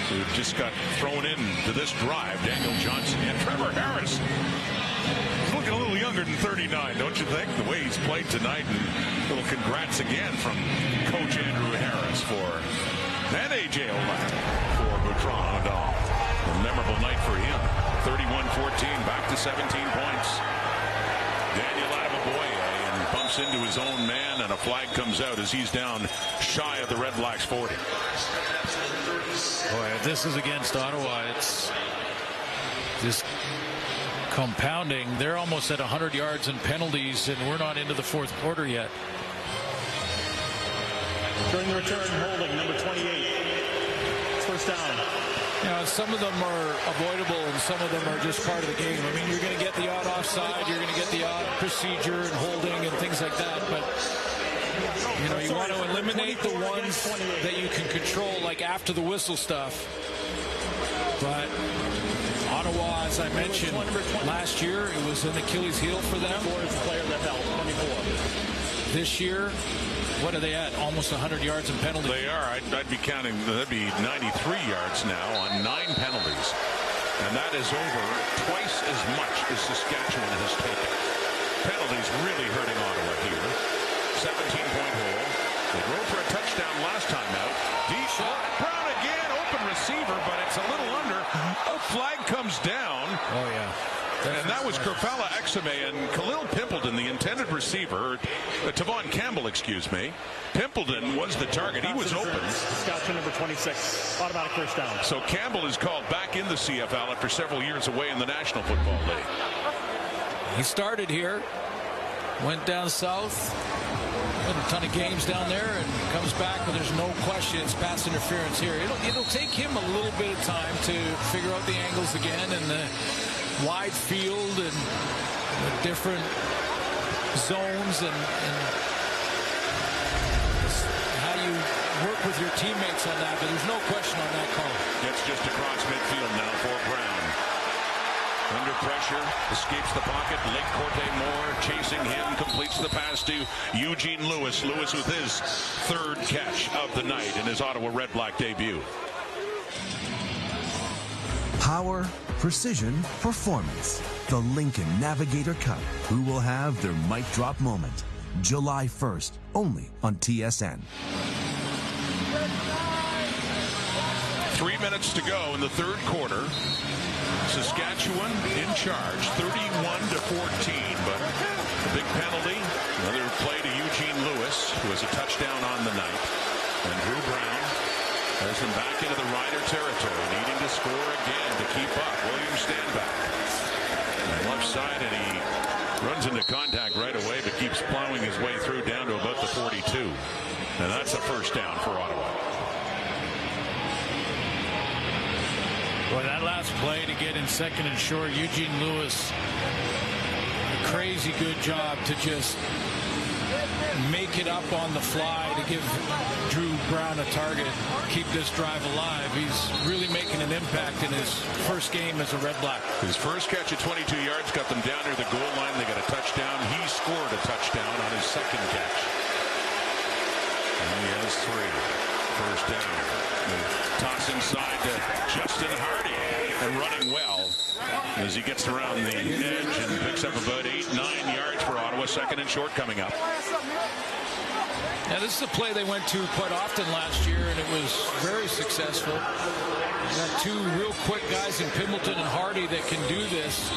who just got thrown into this drive, Daniel Johnson. And Trevor Harris is looking a little younger than 39, don't you think? The way he's played tonight, and a little congrats again from Coach Andrew Harris and A.J. O'Leary for Bertrand Adal. A memorable night for him. 31-14, back to 17 points. Daniel Adamaboye and bumps into his own man, and a flag comes out as he's down shy of the Red Blacks 40. Boy, if this is against Ottawa, it's just compounding. They're almost at 100 yards in penalties, and we're not into the fourth quarter yet. During the return, holding number 28. It's first down. You know, some of them are avoidable and some of them are just part of the game. I mean, you're going to get the odd offside, you're going to get the odd procedure and holding and things like that, but you know, you want to eliminate the ones that you can control, like after the whistle stuff. But Ottawa, as I mentioned, last year it was an Achilles heel for them. Player that held 24. This year, what are they at? Almost 100 yards in penalties. They are. I'd be counting. That'd be 93 yards now on 9 penalties. And that is over twice as much as Saskatchewan has taken. Penalties really hurting Ottawa here. 17-point hole. They drove for a touchdown last time out. Deep shot. Brown again. Open receiver, but it's a little under. A flag comes down. Oh, yeah. And that was Kerfella Exime and Khalil Pimpleton, the intended receiver. Tavon Campbell, excuse me. Pimpleton was the target. He was open. Saskatchewan number 26. Automatic first down. So Campbell is called back in the CFL after several years away in the National Football League. He started here, went down south, won a ton of games down there, and comes back, but there's no question it's pass interference here. It'll take him a little bit of time to figure out the angles again and the wide field and the different zones and how you work with your teammates on that, but there's no question on that call. Gets just across midfield now for Brown. Under pressure, escapes the pocket. Lake Corte Moore chasing him, completes the pass to Eugene Lewis. Lewis with his third catch of the night in his Ottawa Red Black debut. Power, precision, performance. The Lincoln Navigator Cup. Who will have their mic drop moment? July 1st, only on TSN. 3 minutes to go in the third quarter. Saskatchewan in charge, 31-14, but a big penalty. Another play to Eugene Lewis, who has a touchdown on the night. And Drew Brown has them back into the Ryder territory, needing to score again to keep up. William Stanback on the left side, and he runs into contact right away, but keeps plowing his way through down to about the 42. And that's a first down for Ottawa. Boy, that last play to get in second and short, Eugene Lewis, a crazy good job to just make it up on the fly to give Drew Brown a target, keep this drive alive. He's really making an impact in his first game as a Red Black. His first catch at 22 yards got them down near the goal line. They got a touchdown. He scored a touchdown on his second catch. And he has 3. First down. Toss inside to Justin Hardy, and running well as he gets around the edge and picks up about 8-9 yards for Ottawa. Second and short coming up. Now, this is a play they went to quite often last year, and it was very successful. You got 2 real quick guys in Pimpleton and Hardy that can do this.